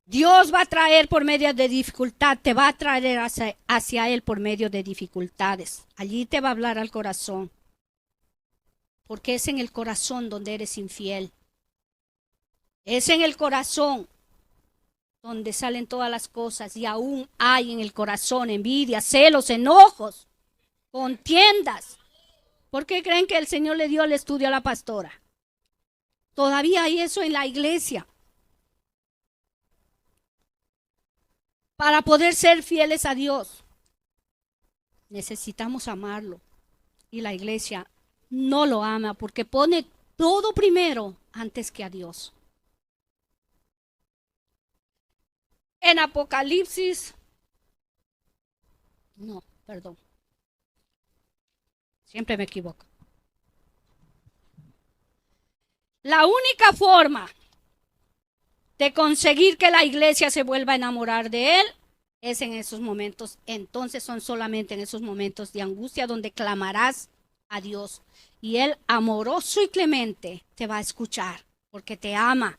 Dios va a traer por medio de dificultad, te va a traer hacia Él por medio de dificultades. Allí te va a hablar al corazón, porque es en el corazón donde eres infiel. Es en el corazón donde salen todas las cosas y aún hay en el corazón envidia, celos, enojos, contiendas. ¿Por qué creen que el Señor le dio el estudio a la pastora? Todavía hay eso en la iglesia. Para poder ser fieles a Dios, necesitamos amarlo. Y la iglesia no lo ama porque pone todo primero antes que a Dios. En Apocalipsis, siempre me equivoco. La única forma de conseguir que la iglesia se vuelva a enamorar de Él es en esos momentos. Entonces son solamente en esos momentos de angustia donde clamarás a Dios. Y Él, amoroso y clemente, te va a escuchar porque te ama.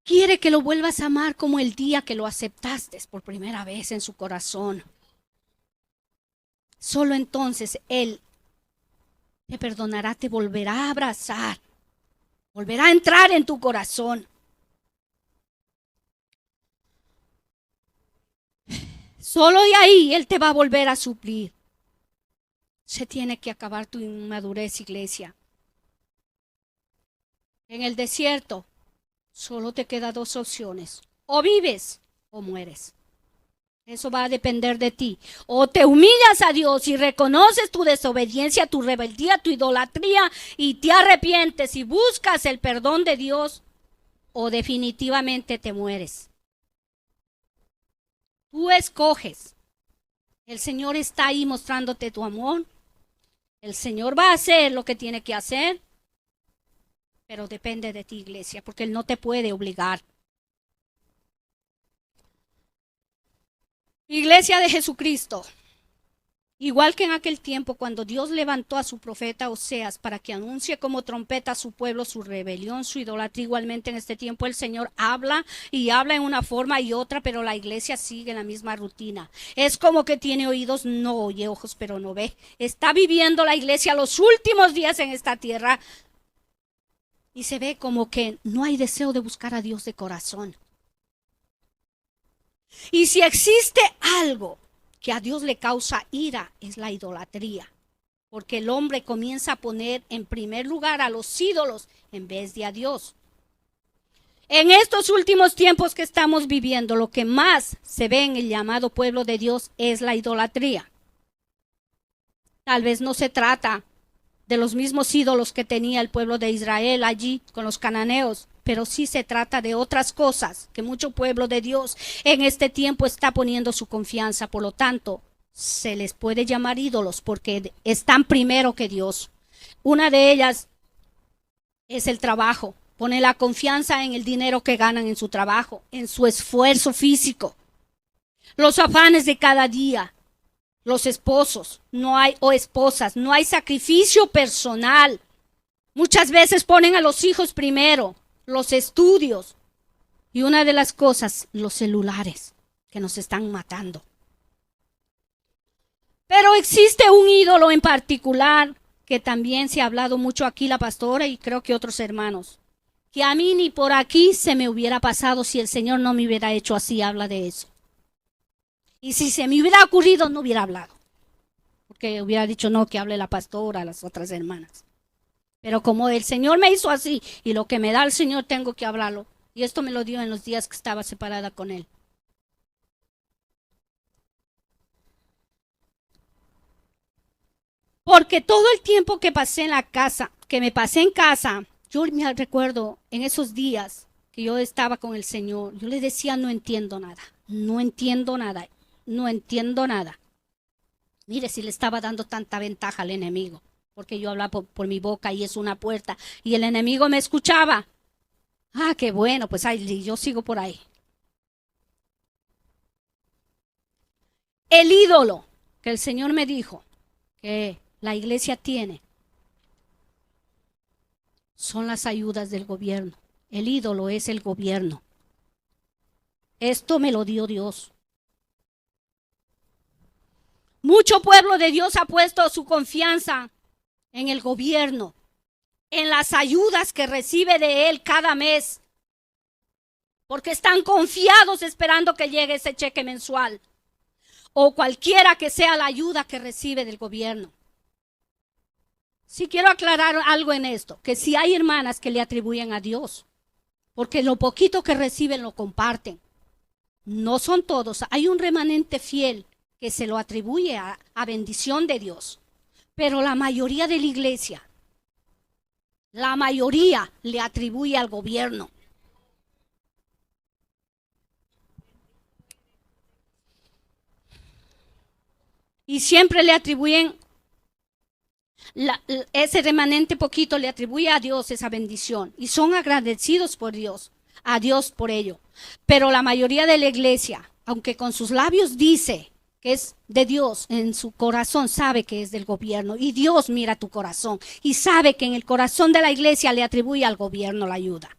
Quiere que lo vuelvas a amar como el día que lo aceptaste por primera vez en su corazón. Solo entonces Él te perdonará, te volverá a abrazar, volverá a entrar en tu corazón. Solo de ahí Él te va a volver a suplir. Se tiene que acabar tu inmadurez, iglesia. En el desierto solo te quedan dos opciones. O vives o mueres. Eso va a depender de ti. O te humillas a Dios y reconoces tu desobediencia, tu rebeldía, tu idolatría y te arrepientes y buscas el perdón de Dios, o definitivamente te mueres. Tú escoges. El Señor está ahí mostrándote tu amor. El Señor va a hacer lo que tiene que hacer, pero depende de ti, iglesia, porque Él no te puede obligar. Iglesia de Jesucristo, igual que en aquel tiempo cuando Dios levantó a su profeta Oseas para que anuncie como trompeta a su pueblo su rebelión, su idolatría, igualmente en este tiempo el Señor habla y habla en una forma y otra, pero la iglesia sigue la misma rutina. Es como que tiene oídos, no oye, ojos, pero no ve. Está viviendo la iglesia los últimos días en esta tierra y se ve como que no hay deseo de buscar a Dios de corazón. Y si existe algo que a Dios le causa ira, es la idolatría. Porque el hombre comienza a poner en primer lugar a los ídolos en vez de a Dios. En estos últimos tiempos que estamos viviendo, lo que más se ve en el llamado pueblo de Dios es la idolatría. Tal vez no se trata de los mismos ídolos que tenía el pueblo de Israel allí con los cananeos, pero sí se trata de otras cosas que mucho pueblo de Dios en este tiempo está poniendo su confianza. Por lo tanto, se les puede llamar ídolos porque están primero que Dios. Una de ellas es el trabajo. Pone la confianza en el dinero que ganan en su trabajo, en su esfuerzo físico. Los afanes de cada día. Los esposos o esposas, no hay sacrificio personal. Muchas veces ponen a los hijos primero, los estudios Y una de las cosas, los celulares, que nos están matando. Pero existe un ídolo en particular que también se ha hablado mucho aquí la pastora y creo que otros hermanos, que a mí ni por aquí se me hubiera pasado si el Señor no me hubiera hecho así, habla de eso. Y si se me hubiera ocurrido, no hubiera hablado. Porque hubiera dicho no, que hable la pastora, las otras hermanas. Pero como el Señor me hizo así y lo que me da el Señor tengo que hablarlo. Y esto me lo dio en los días que estaba separada con Él. Porque todo el tiempo que pasé en la casa, que me pasé en casa, yo me recuerdo en esos días que yo estaba con el Señor, yo le decía no entiendo nada, no entiendo nada, no entiendo nada. Mire si le estaba dando tanta ventaja al enemigo, porque yo hablaba por mi boca y es una puerta y el enemigo me escuchaba. Ah, qué bueno, pues ahí yo sigo por ahí. El ídolo que el Señor me dijo que la iglesia tiene son las ayudas del gobierno. El ídolo es el gobierno. Esto me lo dio Dios. Mucho pueblo de Dios ha puesto su confianza en el gobierno, en las ayudas que recibe de él cada mes, porque están confiados esperando que llegue ese cheque mensual o cualquiera que sea la ayuda que recibe del gobierno. Sí quiero aclarar algo en esto, que si hay hermanas que le atribuyen a Dios, porque lo poquito que reciben lo comparten. No son todos, hay un remanente fiel que se lo atribuye a bendición de Dios, pero la mayoría de la iglesia, la mayoría le atribuye al gobierno. Y siempre le atribuyen ese remanente poquito le atribuye a Dios esa bendición y son agradecidos por Dios, a Dios por ello. Pero la mayoría de la iglesia, aunque con sus labios dice que es de Dios, en su corazón sabe que es del gobierno y Dios mira tu corazón y sabe que en el corazón de la iglesia le atribuye al gobierno la ayuda.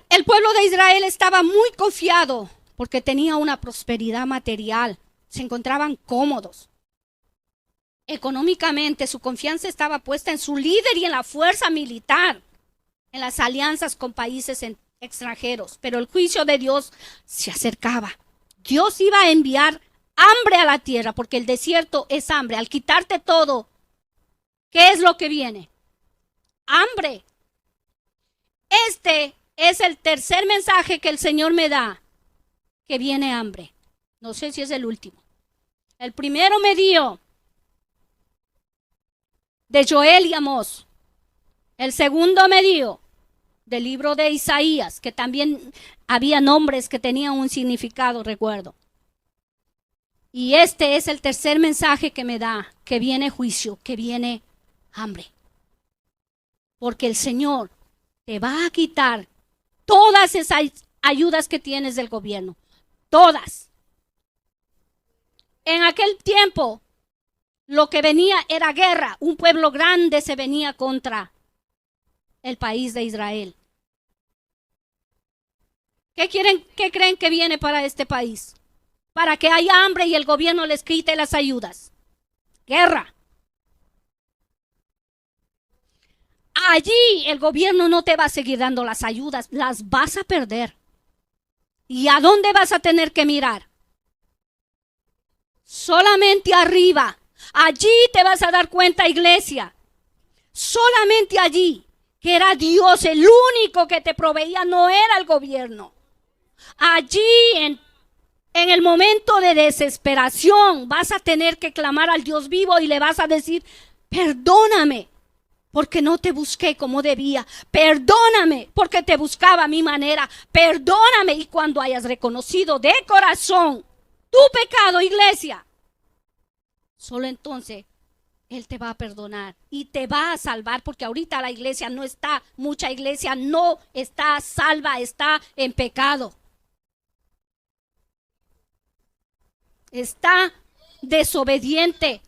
El pueblo de Israel estaba muy confiado porque tenía una prosperidad material, se encontraban cómodos. Económicamente su confianza estaba puesta en su líder y en la fuerza militar, en las alianzas con países extranjeros, pero el juicio de Dios se acercaba. Dios iba a enviar hambre a la tierra, porque el desierto es hambre. Al quitarte todo, ¿qué es lo que viene? Hambre. Este es el tercer mensaje que el Señor me da, que viene hambre. No sé si es el último. El primero me dio de Joel y Amós. El segundo me dio del libro de Isaías, que también había nombres que tenían un significado, recuerdo. Y este es el tercer mensaje que me da, que viene juicio, que viene hambre. Porque el Señor te va a quitar todas esas ayudas que tienes del gobierno. Todas. En aquel tiempo, lo que venía era guerra. Un pueblo grande se venía contra el país de Israel. ¿Qué creen que viene para este país? Para que haya hambre y el gobierno les quite las ayudas. Guerra. Allí el gobierno no te va a seguir dando las ayudas, las vas a perder. ¿Y a dónde vas a tener que mirar? Solamente arriba. Allí te vas a dar cuenta, iglesia. Solamente allí, que era Dios el único que te proveía, no era el gobierno. Allí en el momento de desesperación vas a tener que clamar al Dios vivo y le vas a decir, perdóname, porque no te busqué como debía. Perdóname, porque te buscaba a mi manera. Perdóname. Y cuando hayas reconocido de corazón tu pecado, iglesia, solo entonces Él te va a perdonar y te va a salvar, porque ahorita la iglesia no está, mucha iglesia no está salva, está en pecado. Está desobediente.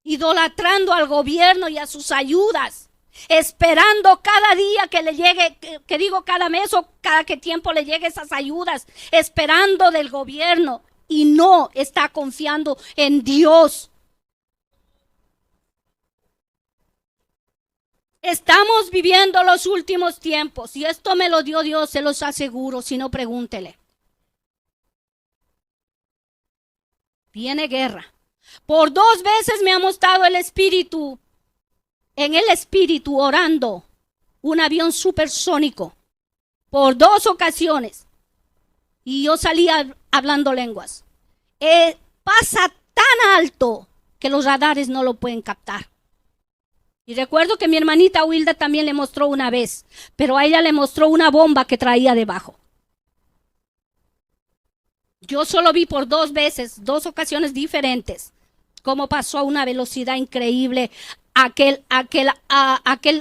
idolatrando al gobierno y a sus ayudas, esperando cada día que le llegue, que digo cada mes o cada que tiempo le llegue esas ayudas, esperando del gobierno y no está confiando en Dios. Estamos viviendo los últimos tiempos y esto me lo dio Dios, se los aseguro, si no pregúntele. Viene guerra. Por 2 veces me ha mostrado el Espíritu, en el Espíritu orando, un avión supersónico, por 2 ocasiones. Y yo salía hablando lenguas. Pasa tan alto que los radares no lo pueden captar. Y recuerdo que mi hermanita Wilda también le mostró una vez, pero a ella le mostró una bomba que traía debajo. Yo solo vi por 2 veces, 2 ocasiones diferentes, cómo pasó a una velocidad increíble aquel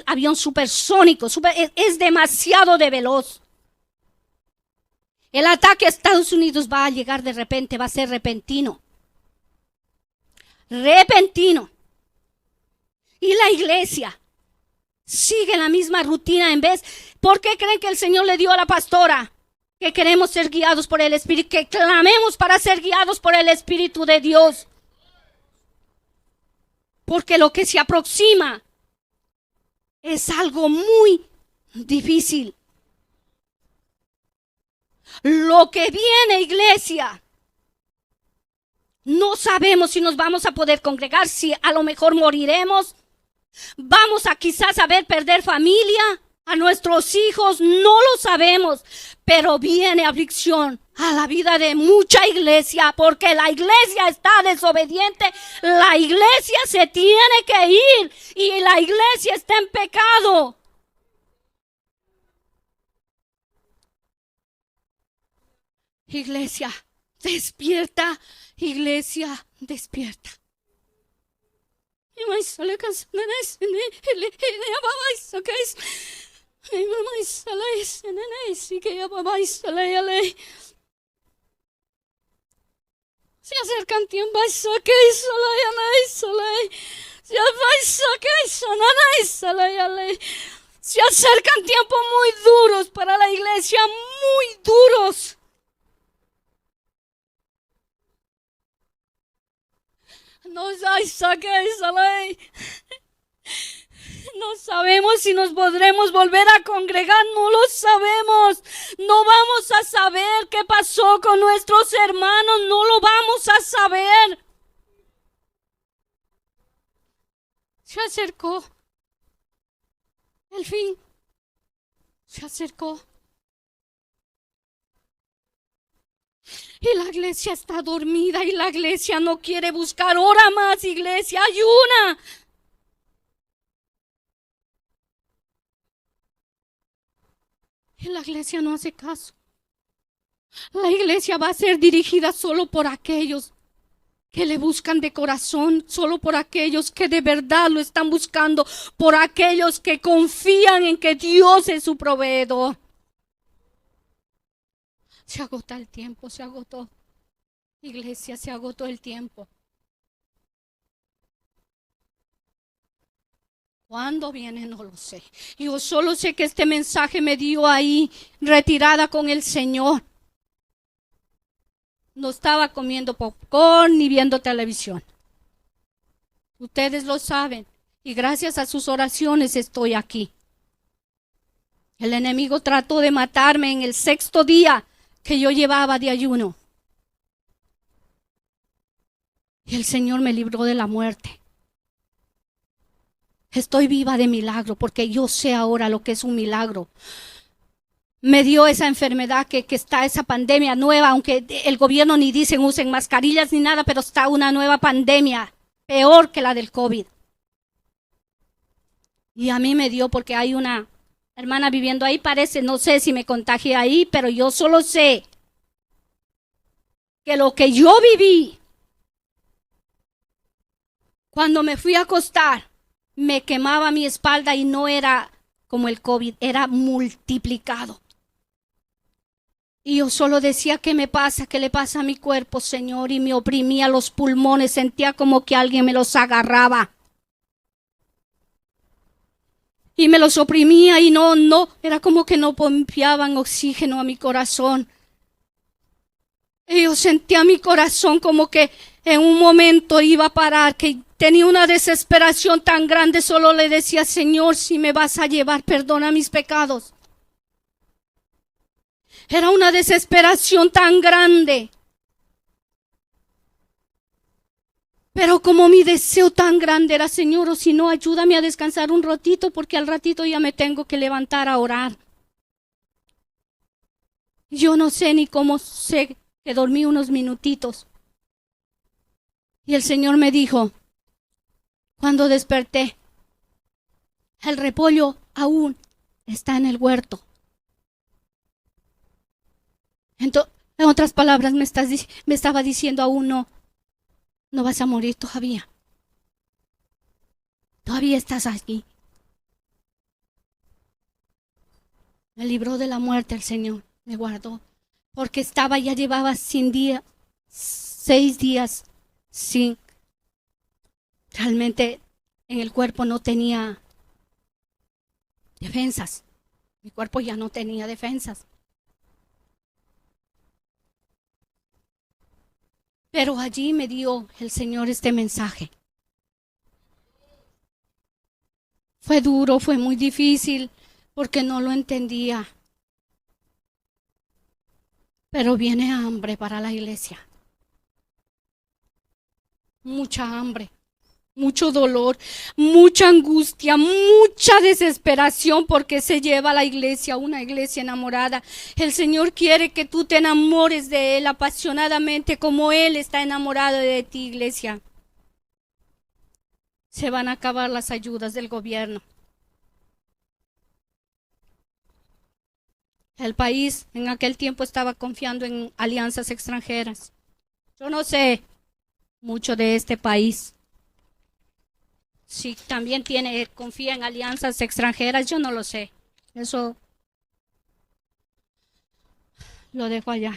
avión supersónico. Es demasiado de veloz. El ataque a Estados Unidos va a llegar de repente, va a ser repentino. Repentino. Y la iglesia sigue la misma rutina en vez. ¿Por qué creen que el Señor le dio a la pastora? Que queremos ser guiados por el Espíritu, que clamemos para ser guiados por el Espíritu de Dios. Porque lo que se aproxima es algo muy difícil. Lo que viene, iglesia, no sabemos si nos vamos a poder congregar, si a lo mejor moriremos. Vamos a quizás saber perder familia, a nuestros hijos, no lo sabemos. Pero viene aflicción a la vida de mucha iglesia, porque la iglesia está desobediente, la iglesia se tiene que ir y la iglesia está en pecado. Iglesia, despierta, iglesia, despierta. Se acercan tiempos, se acercan tiempos muy duros para la iglesia, muy duros. No sabemos si nos podremos volver a congregar, no lo sabemos. No vamos a saber qué pasó con nuestros hermanos, no lo vamos a saber. Se acercó el fin, se acercó. Y la iglesia está dormida y la iglesia no quiere buscar. Ora más, iglesia, ayuna. Y la iglesia no hace caso. La iglesia va a ser dirigida solo por aquellos que le buscan de corazón, solo por aquellos que de verdad lo están buscando, por aquellos que confían en que Dios es su proveedor. Se agota el tiempo, se agotó. Iglesia, se agotó el tiempo. ¿Cuándo viene? No lo sé. Yo solo sé que este mensaje me dio ahí, retirada con el Señor. No estaba comiendo popcorn ni viendo televisión. Ustedes lo saben. Y gracias a sus oraciones estoy aquí. El enemigo trató de matarme en el 6º día que yo llevaba de ayuno. Y el Señor me libró de la muerte. Estoy viva de milagro porque yo sé ahora lo que es un milagro. Me dio esa enfermedad que está, esa pandemia nueva, aunque el gobierno ni dicen usen mascarillas ni nada, pero está una nueva pandemia, peor que la del COVID. Y a mí me dio porque hay una hermana viviendo ahí, parece, no sé si me contagié ahí, pero yo solo sé que lo que yo viví, cuando me fui a acostar, me quemaba mi espalda y no era como el COVID, era multiplicado. Y yo solo decía, ¿qué me pasa? ¿Qué le pasa a mi cuerpo, Señor? Y me oprimía los pulmones, sentía como que alguien me los agarraba. Y me los oprimía y no, era como que no pompeaban oxígeno a mi corazón. Y yo sentía mi corazón como que en un momento iba a parar, que tenía una desesperación tan grande, solo le decía, Señor, si me vas a llevar, perdona mis pecados. Era una desesperación tan grande. Pero como mi deseo tan grande era, Señor, o si no, ayúdame a descansar un ratito, porque al ratito ya me tengo que levantar a orar. Yo no sé ni cómo sé que dormí unos minutitos. Y el Señor me dijo, cuando desperté, el repollo aún está en el huerto. Entonces, en otras palabras, me estaba diciendo, aún no vas a morir todavía. Todavía estás aquí. Me libró de la muerte el Señor, me guardó, porque ya llevaba 6 días sin, realmente en el cuerpo no tenía defensas. Mi cuerpo ya no tenía defensas. Pero allí me dio el Señor este mensaje. Fue duro, fue muy difícil, porque no lo entendía. Pero viene hambre para la iglesia. Mucha hambre, mucho dolor, mucha angustia, mucha desesperación, porque se lleva a la iglesia, una iglesia enamorada. El Señor quiere que tú te enamores de Él apasionadamente, como Él está enamorado de ti, iglesia. Se van a acabar las ayudas del gobierno. El país en aquel tiempo estaba confiando en alianzas extranjeras. Yo no sé mucho de este país. Si también confía en alianzas extranjeras, yo no lo sé. Eso lo dejo allá.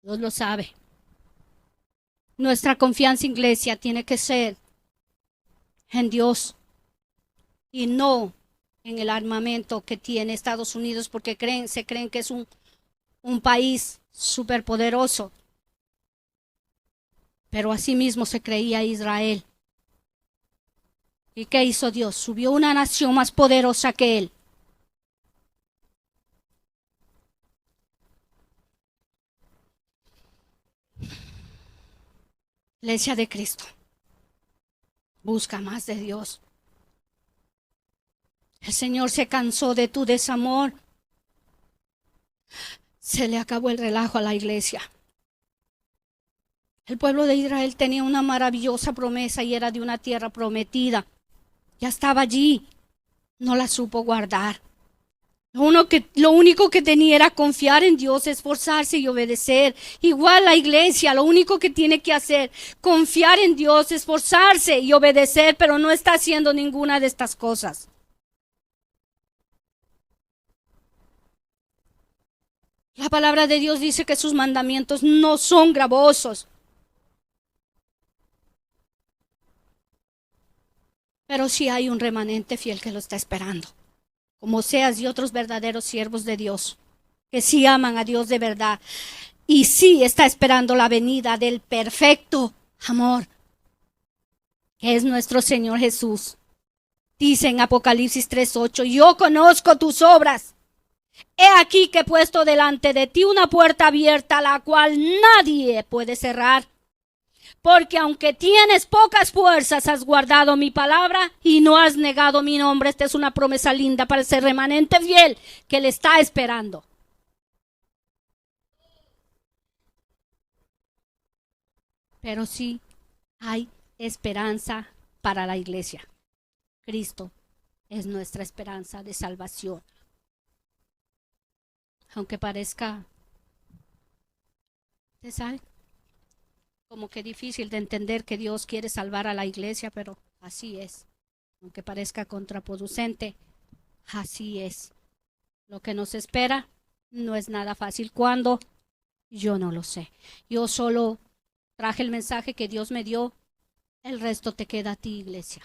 Dios lo sabe. Nuestra confianza, iglesia, tiene que ser en Dios y no en el armamento que tiene Estados Unidos, porque se creen que es un país superpoderoso. Pero asimismo se creía Israel. ¿Y qué hizo Dios? Subió una nación más poderosa que él. Iglesia de Cristo, busca más de Dios. El Señor se cansó de tu desamor. Se le acabó el relajo a la iglesia. El pueblo de Israel tenía una maravillosa promesa y era de una tierra prometida. Ya estaba allí, no la supo guardar. Lo único que tenía era confiar en Dios, esforzarse y obedecer. Igual la iglesia, lo único que tiene que hacer, confiar en Dios, esforzarse y obedecer, pero no está haciendo ninguna de estas cosas. La palabra de Dios dice que sus mandamientos no son gravosos. Pero sí hay un remanente fiel que lo está esperando, como Oseas y otros verdaderos siervos de Dios, que sí aman a Dios de verdad y sí está esperando la venida del perfecto amor, que es nuestro Señor Jesús. Dice en Apocalipsis 3:8, yo conozco tus obras. He aquí que he puesto delante de ti una puerta abierta, la cual nadie puede cerrar. Porque aunque tienes pocas fuerzas, has guardado mi palabra y no has negado mi nombre. Esta es una promesa linda para ese remanente fiel que le está esperando. Pero sí hay esperanza para la iglesia. Cristo es nuestra esperanza de salvación. Aunque parezca, ¿te sabe? Como que difícil de entender que Dios quiere salvar a la iglesia, pero así es. Aunque parezca contraproducente, así es. Lo que nos espera No es nada fácil. ¿Cuándo? Yo no lo sé. Yo solo traje el mensaje que Dios me dio. El resto te queda a ti, iglesia.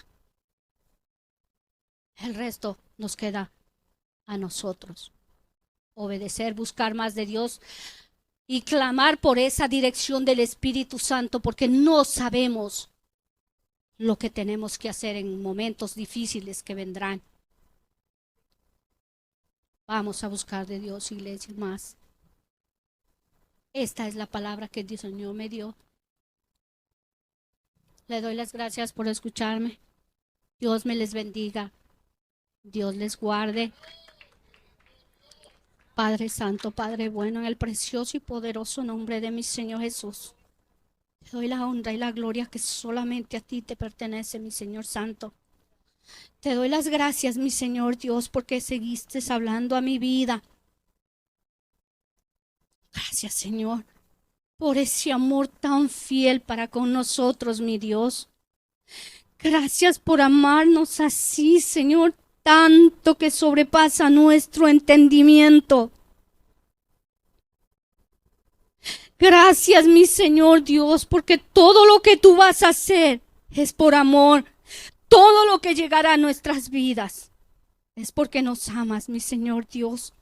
El resto nos queda a nosotros. Obedecer, buscar más de Dios y clamar por esa dirección del Espíritu Santo, porque no sabemos lo que tenemos que hacer en momentos difíciles que vendrán. Vamos a buscar de Dios, iglesia, más. Esta es la palabra que el Señor me dio. Le doy las gracias por escucharme. Dios me les bendiga. Dios les guarde. Padre Santo, Padre bueno, en el precioso y poderoso nombre de mi Señor Jesús, te doy la honra y la gloria que solamente a ti te pertenece, mi Señor Santo. Te doy las gracias, mi Señor Dios, porque seguiste hablando a mi vida. Gracias, Señor, por ese amor tan fiel para con nosotros, mi Dios. Gracias por amarnos así, Señor, tanto que sobrepasa nuestro entendimiento. Gracias, mi Señor Dios, porque todo lo que tú vas a hacer es por amor. Todo lo que llegará a nuestras vidas es porque nos amas, mi Señor Dios.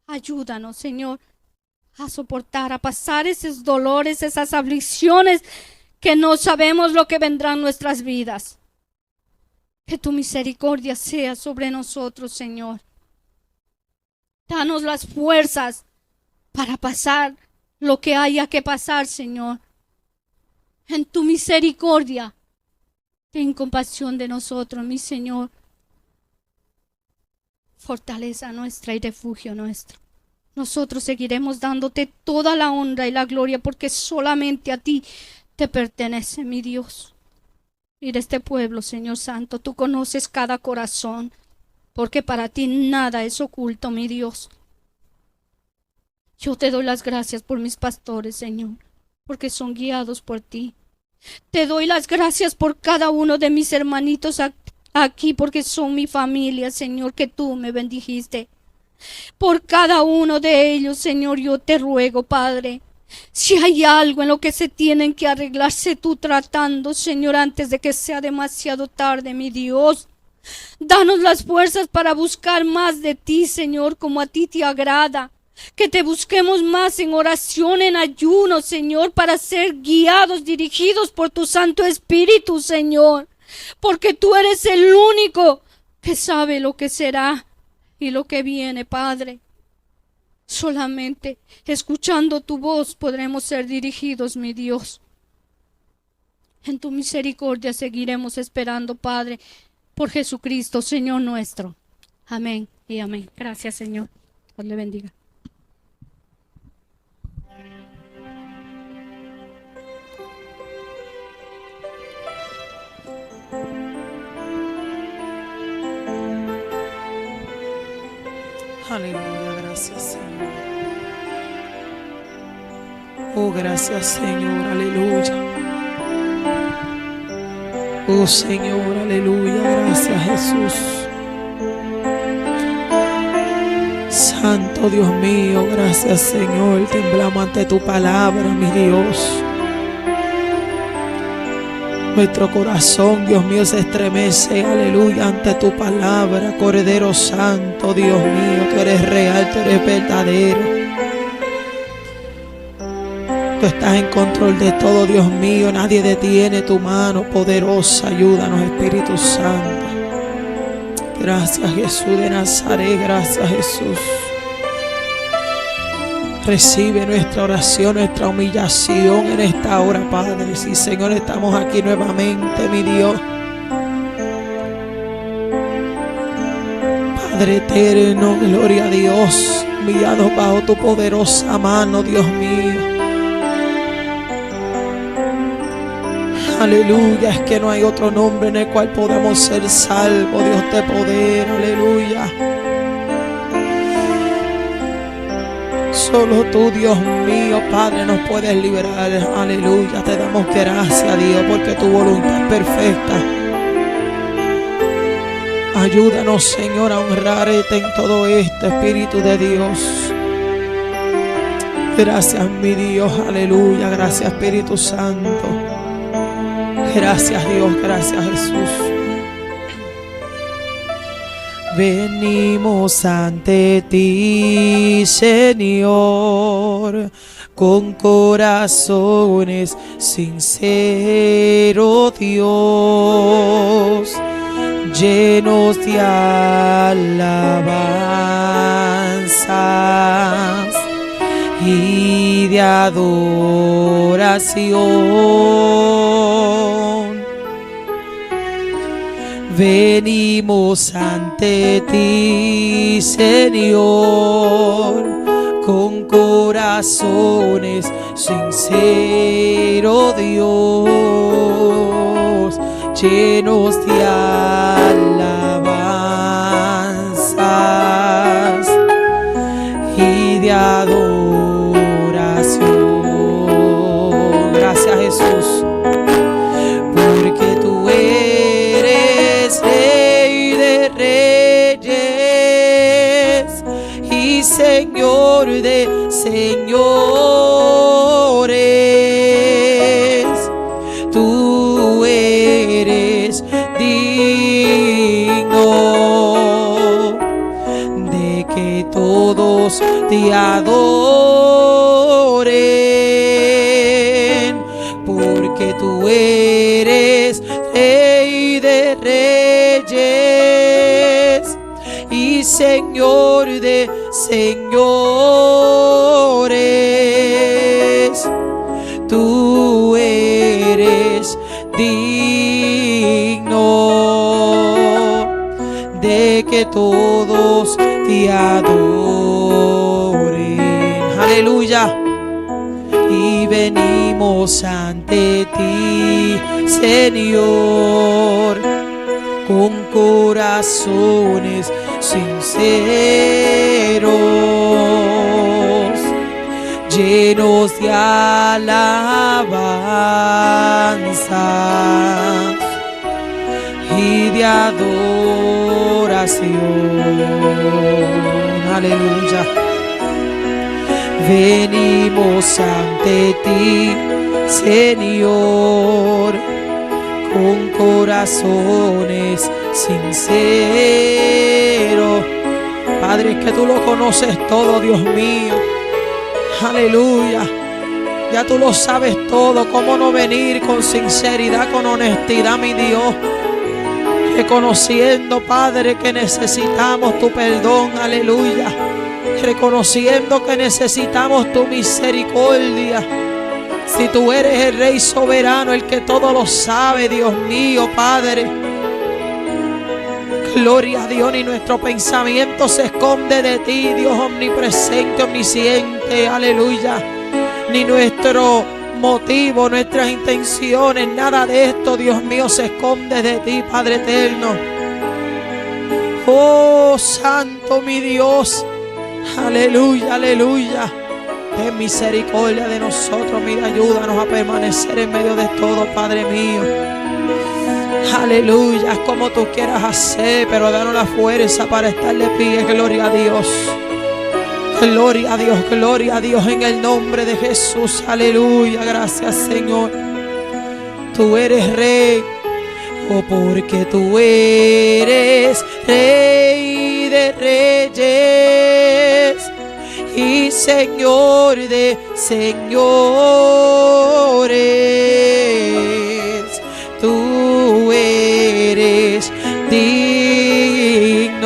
Ayúdanos, Señor, a soportar, a pasar esos dolores, esas aflicciones que no sabemos lo que vendrá en nuestras vidas. Que tu misericordia sea sobre nosotros, Señor. Danos las fuerzas para pasar lo que haya que pasar, Señor. En tu misericordia, ten compasión de nosotros, mi Señor. Fortaleza nuestra y refugio nuestro. Nosotros seguiremos dándote toda la honra y la gloria porque solamente a ti te pertenece, mi Dios. Mira este pueblo, Señor Santo, tú conoces cada corazón, porque para ti nada es oculto, mi Dios. Yo te doy las gracias por mis pastores, Señor, porque son guiados por ti. Te doy las gracias por cada uno de mis hermanitos aquí, porque son mi familia, Señor, que tú me bendijiste. Por cada uno de ellos, Señor, yo te ruego, Padre, si hay algo en lo que se tienen que arreglarse tú tratando, Señor, antes de que sea demasiado tarde, mi Dios. Danos las fuerzas para buscar más de ti, Señor, como a ti te agrada. Que te busquemos más en oración, en ayuno, Señor, para ser guiados, dirigidos por tu Santo Espíritu, Señor. Porque tú eres el único que sabe lo que será y lo que viene, Padre. Solamente escuchando tu voz podremos ser dirigidos, mi Dios. En tu misericordia seguiremos esperando, Padre, por Jesucristo, Señor nuestro. Amén y amén. Gracias, Señor. Dios le bendiga. Aleluya, gracias, Señor. Oh, gracias, Señor, aleluya. Oh, Señor, aleluya, gracias, Jesús. Santo Dios mío, gracias, Señor. Temblamos ante tu palabra, mi Dios. Nuestro corazón, Dios mío, se estremece, aleluya, ante tu palabra, Cordero Santo, Dios mío, tú eres real, tú eres verdadero. Tú estás en control de todo, Dios mío, nadie detiene tu mano poderosa, ayúdanos, Espíritu Santo. Gracias, Jesús de Nazaret, gracias, Jesús. Recibe nuestra oración, nuestra humillación en esta hora, Padre. Sí, Señor, estamos aquí nuevamente, mi Dios. Padre eterno, gloria a Dios, guiados bajo tu poderosa mano, Dios mío. Aleluya, es que no hay otro nombre en el cual podamos ser salvos, Dios de poder, aleluya. Solo tú, Dios mío, Padre, nos puedes liberar. Aleluya, te damos gracias, Dios, porque tu voluntad es perfecta. Ayúdanos, Señor, a honrarte en todo esto, Espíritu de Dios. Gracias, mi Dios, aleluya. Gracias, Espíritu Santo. Gracias, Dios, gracias, Jesús. Venimos ante ti, Señor, con corazones sinceros, Dios, llenos de alabanzas y de adoración. Venimos ante ti, Señor, con corazones sinceros, Dios, llenos de alabanzas y de adoración. Gracias, Jesús, porque tú eres Rey de reyes y Señor de señores. Tú eres digno de que todos te adoren, porque tú eres Rey de reyes y Señor de señores. Tú eres digno de que todos te adoren. Aleluya. Y venimos ante ti, Señor, con corazones sinceros, llenos de alabanzas y de adoración. Aleluya. Venimos ante ti, Señor, con corazones sinceros. Padre, es que tú lo conoces todo, Dios mío. Aleluya. Ya tú lo sabes todo. Cómo no venir con sinceridad, con honestidad, mi Dios, reconociendo, Padre, que necesitamos tu perdón. Aleluya. Reconociendo que necesitamos tu misericordia. Si tú eres el Rey soberano, el que todo lo sabe, Dios mío, Padre, gloria a Dios, ni nuestro pensamiento se esconde de ti, Dios omnipresente, omnisciente, aleluya. Ni nuestro motivo, nuestras intenciones, nada de esto, Dios mío, se esconde de ti, Padre eterno. Oh, santo mi Dios, aleluya, aleluya. Ten misericordia de nosotros, mira, ayúdanos a permanecer en medio de todo, Padre mío. Aleluya, es como tú quieras hacer, pero danos la fuerza para estar de pie. Gloria a Dios. Gloria a Dios, gloria a Dios en el nombre de Jesús. Aleluya, gracias, Señor. Tú eres Rey, oh, porque tú eres Rey de reyes y Señor de señores. Tú eres digno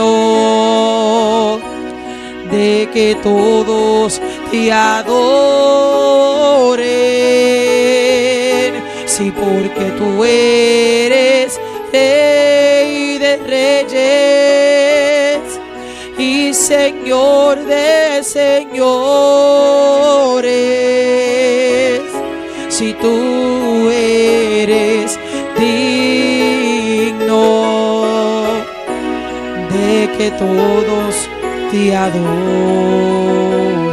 de que todos te adoren. Sí, porque tú eres Rey de reyes y Señor de señores. Si tú eres digno de que todos te adoren.